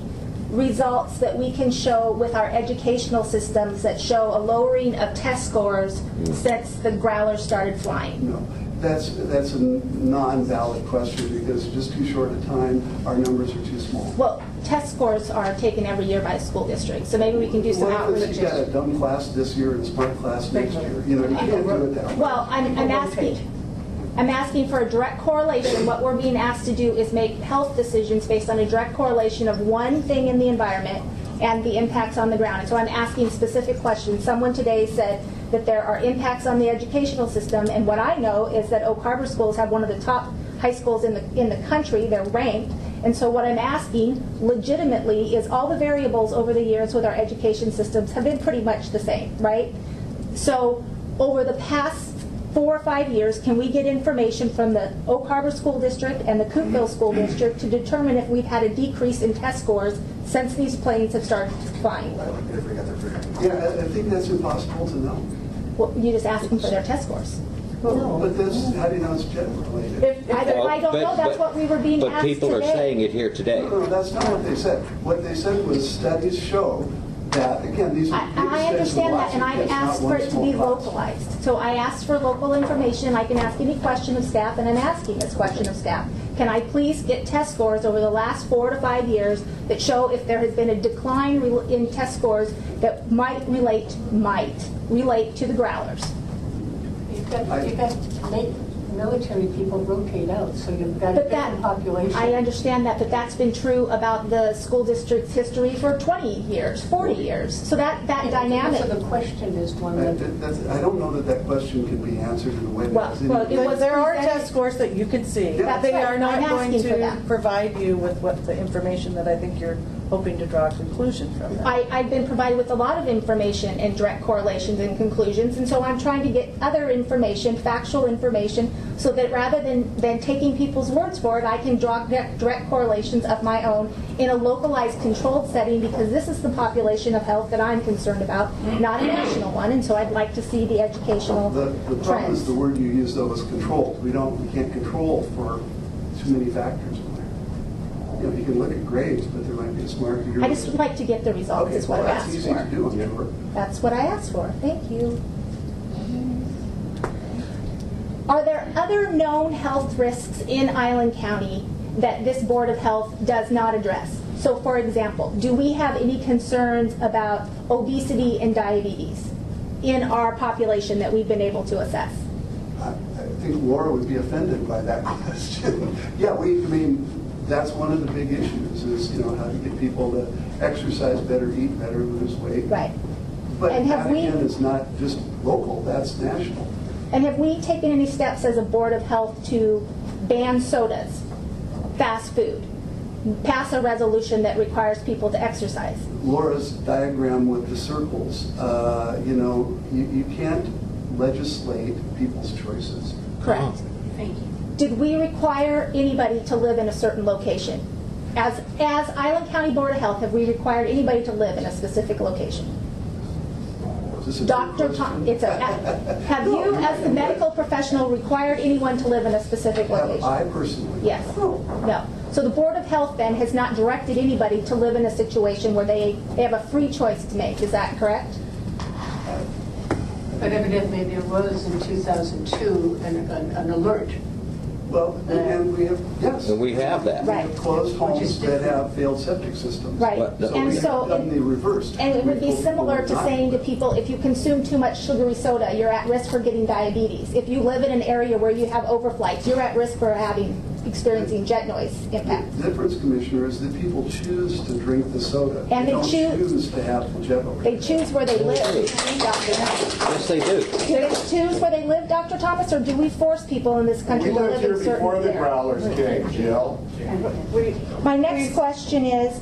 results that we can show with our educational systems that show a lowering of test scores since the growlers started flying? no. That's a non-valid question because just too short a time, our numbers are too small. Well, test scores are taken every year by a school district, so maybe we can do some What if outreach. you got a dumb class this year and a smart class next year? You know, you can't do it that way. Well, I'm asking for a direct correlation. What we're being asked to do is make health decisions based on a direct correlation of one thing in the environment and the impacts on the ground. And so I'm asking specific questions. Someone today said that there are impacts on the educational system, and what I know is that Oak Harbor schools have one of the top high schools in the country. They're ranked. And so what I'm asking legitimately is all the variables over the years with our education systems have been pretty much the same, right? So over the past 4 or 5 years, can we get information from the Oak Harbor School District and the Coopville School District to determine if we've had a decrease in test scores since these planes have started flying? Yeah, I think that's impossible to know. Well, you just ask them for their test scores. No. But this, how do you know it's jet related? I don't know. That's what we were being asked But people are today. saying it here today. No, that's not what they said. What they said was studies show that, again, these are big I studies with understand that, lots and of I've kids, not asked for one it to small be class. localized. So I asked for local information. I can ask any question of staff, and I'm asking this question of staff. Can I please get test scores over the last 4 to 5 years that show if there has been a decline in test scores that might relate to the growlers? You've got military people rotate out, so you've got a But different population. I understand that, but that's been true about the school district's history for 20 years, 40 years. So that dynamic. So the question is one that... I don't know that question can be answered in a way Well, that is well, it was There are presented- test scores that you can see. Yeah. They That's are right. not I'm going asking for to that. provide you with what the information that I think you're hoping to draw a conclusion from that. I've been provided with a lot of information and direct correlations and conclusions, and so I'm trying to get other information, factual information, so that rather than taking people's words for it, I can draw direct correlations of my own in a localized, controlled setting, because this is the population of health that I'm concerned about, not a national one, and so I'd like to see the educational The problem is trends. the word you use though is controlled. We can't control for too many factors in there. You know, you can look at grades, but there might be a smart degree. I just would like to get the results, Okay, is what well, I that's asked easy for. to do, I'm sure. That's what I asked for. Thank you. Are there other known health risks in Island County that this Board of Health does not address? So, for example, do we have any concerns about obesity and diabetes in our population that we've been able to assess? I think Laura would be offended by that question. Yeah, that's one of the big issues is, how to get people to exercise better, eat better, lose weight. Right. But And have that, we- again, is not just local, that's national. And have we taken any steps as a Board of Health to ban sodas, fast food, pass a resolution that requires people to exercise? Laura's diagram with the circles, you can't legislate people's choices. Correct. Thank you. Did we require anybody to live in a certain location? As Island County Board of Health, have we required anybody to live in a specific location? Is this a Dr. trick Tom, question? have you, as the medical professional, required anyone to live in a specific location? I personally? Yes. No. So the Board of Health then has not directed anybody to live in a situation where they have a free choice to make. Is that correct? But evidently there was in 2002 an alert. Well, and we have, yes. And we have that. We have closed homes that have failed septic systems. Right. So And we've so done the reversed. And it would be We've similar to not. saying to people, if you consume too much sugary soda, you're at risk for getting diabetes. If you live in an area where you have overflights, you're at risk for having experiencing jet noise impact. The difference, Commissioner, is that people choose to drink the soda. And they don't choose to have the jet noise. They choose where they live, Dr. Yes, they do. Do they choose where they live, Dr. Thomas, or do we force people in this country We to lived live here in certain before the areas? growlers came, Jill. My next question is,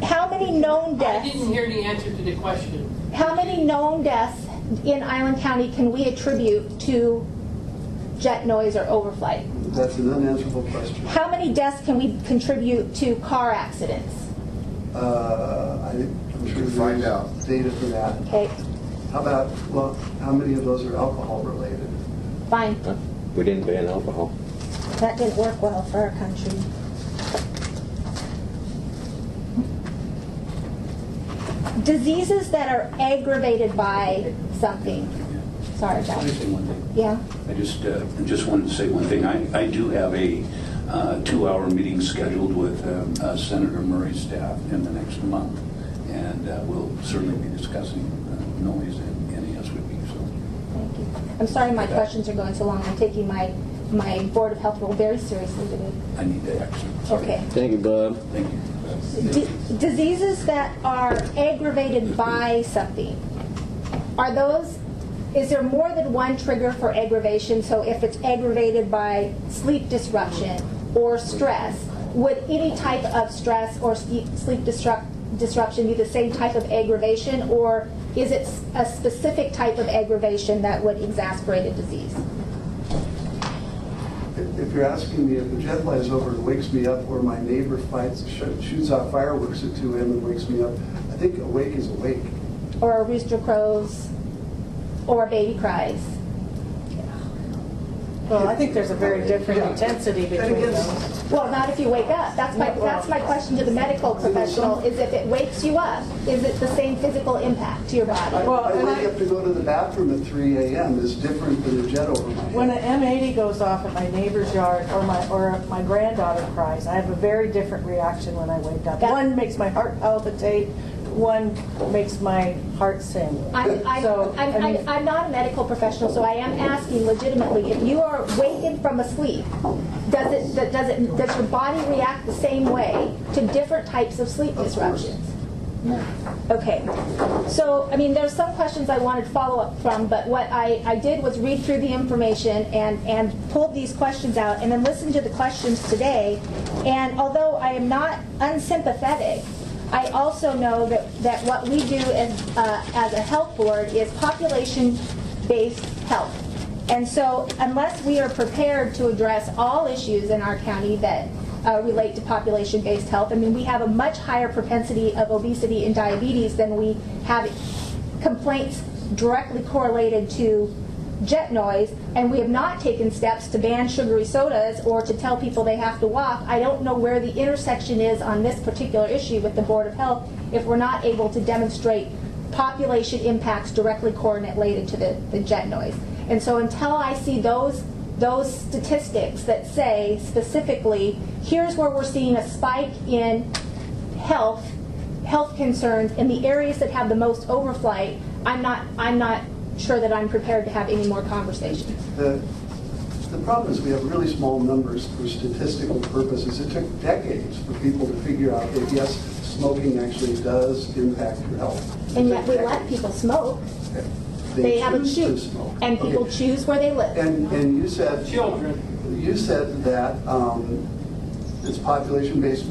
how many known I deaths? didn't hear the answer to the question. How many known deaths in Island County can we attribute to jet noise or overflight? That's an unanswerable question. How many deaths can we contribute to car accidents? I'm sure find out data for that. Okay, How about, well, how many of those are alcohol related? fine. We didn't ban alcohol. That didn't work well for our country. Diseases that are aggravated by something. Sorry, Can I Josh. say one thing? Yeah? I just wanted to say one thing. I do have a 2-hour meeting scheduled with Senator Murray's staff in the next month, and we'll certainly be discussing noise and ASWP. So, Thank you. I'm sorry my questions are going so long. I'm taking my Board of Health role very seriously today. I need the action. Okay. Thank you, Bob. Thank you. Diseases that are aggravated by something, is there more than one trigger for aggravation? So if it's aggravated by sleep disruption or stress, would any type of stress or sleep disruption be the same type of aggravation, or is it a specific type of aggravation that would exacerbate a disease? If you're asking me if the jet flies over and wakes me up, or my neighbor shoots out fireworks at 2 a.m. and wakes me up, I think awake is awake. Or a rooster crows, or a baby cries. Well, I think there's a very different intensity between those. Well, not if you wake up. That's my question to the medical professional, is if it wakes you up, is it the same physical impact to your body? I wake up to go to the bathroom at 3 a.m. is different than a jet over my head. When an M80 goes off at my neighbor's yard, or my granddaughter cries, I have a very different reaction when I wake up. One makes my heart palpitate, one makes my heart sing. I'm not a medical professional, so I am asking legitimately, if you are wakened from a sleep, does your body react the same way to different types of sleep disruptions? No. Okay. So, there's some questions I wanted to follow up from, but what I did was read through the information and pulled these questions out and then listened to the questions today. And although I am not unsympathetic, I also know that what we do as a health board is population-based health. And so unless we are prepared to address all issues in our county that relate to population-based health, we have a much higher propensity of obesity and diabetes than we have complaints directly correlated to jet noise, and we have not taken steps to ban sugary sodas or to tell people they have to walk. I don't know where the intersection is on this particular issue with the Board of Health if we're not able to demonstrate population impacts directly correlated to the jet noise. And so until I see those statistics that say specifically, here's where we're seeing a spike in health concerns in the areas that have the most overflight, I'm not sure that I'm prepared to have any more conversations. The problem is we have really small numbers for statistical purposes. It took decades for people to figure out that, yes, smoking actually does impact your health. And yet we let people smoke. They have a choose, and people choose where they live. And you said children. You said that it's population based.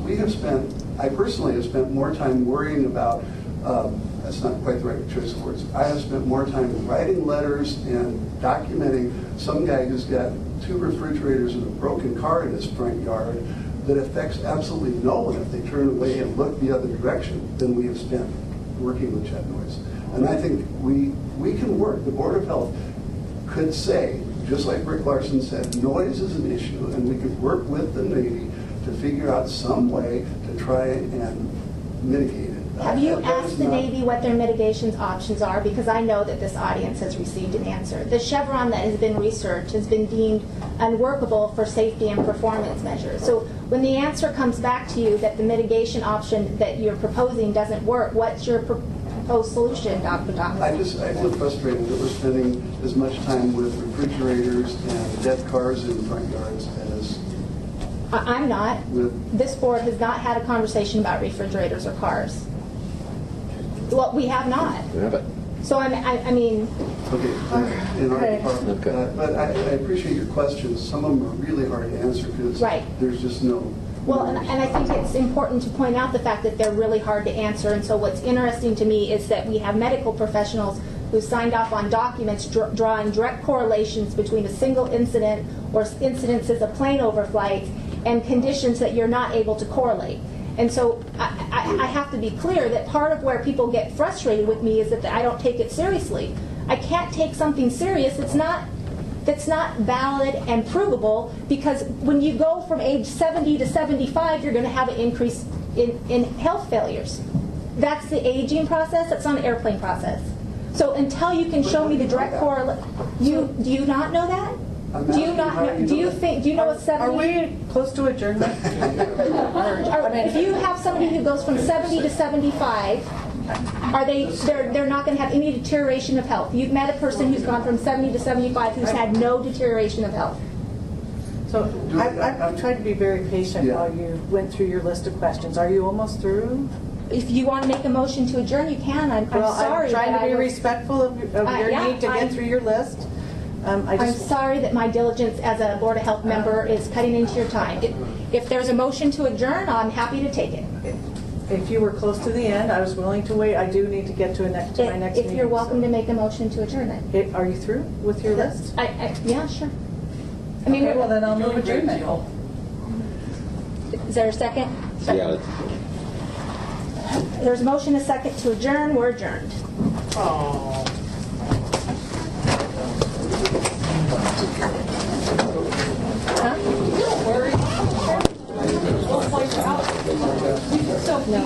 I personally have spent more time worrying about. That's not quite the right choice of words. I have spent more time writing letters and documenting some guy who's got 2 refrigerators and a broken car in his front yard that affects absolutely no one if they turn away and look the other direction than we have spent working with jet noise. And I think we can work. The Board of Health could say, just like Rick Larson said, noise is an issue, and we could work with the Navy to figure out some way to try and mitigate it. Have you asked the Navy what their mitigation options are? Because I know that this audience has received an answer. The Chevron that has been researched has been deemed unworkable for safety and performance measures. So when the answer comes back to you that the mitigation option that you're proposing doesn't work, what's your proposed solution, Dr. Thomas? I feel frustrated that we're spending as much time with refrigerators and dead cars in front yards as I'm not. This board has not had a conversation about refrigerators or cars. Well, we have not. Yeah, but So I mean. Okay, in our department, but I appreciate your questions. Some of them are really hard to answer because there's just no. Well, and I think it's important to point out the fact that they're really hard to answer. And so what's interesting to me is that we have medical professionals who signed off on documents drawing direct correlations between a single incident or incidences of plane overflights and conditions that you're not able to correlate. And so I have to be clear that part of where people get frustrated with me is that I don't take it seriously. I can't take something serious that's not valid and provable, because when you go from age 70 to 75, you're going to have an increase in health failures. That's the aging process. That's not an airplane process. So until you can show me the direct correlation, do you not know that? Do you not know? Do you know what 70? Are we close to adjournment? If you have somebody who goes from 70 to 75, they're not going to have any deterioration of health. You've met a person who's gone from 70 to 75 who's had no deterioration of health. So I've tried to be very patient while you went through your list of questions. Are you almost through? If you want to make a motion to adjourn, you can. I'm sorry. I'm trying to be respectful of your need to get through your list. I'm sorry that my diligence as a Board of Health member is cutting into your time. If there's a motion to adjourn, I'm happy to take it. If you were close to the end, I was willing to wait. I do need to get to my next meeting. If you're welcome to make a motion to adjourn it. Are you through with your list? Yeah, sure. Okay, well then I'll move adjournment. Is there a second? Yeah. There's a motion, a second to adjourn. We're adjourned. Oh. Huh? Don't worry. We'll fight out. No,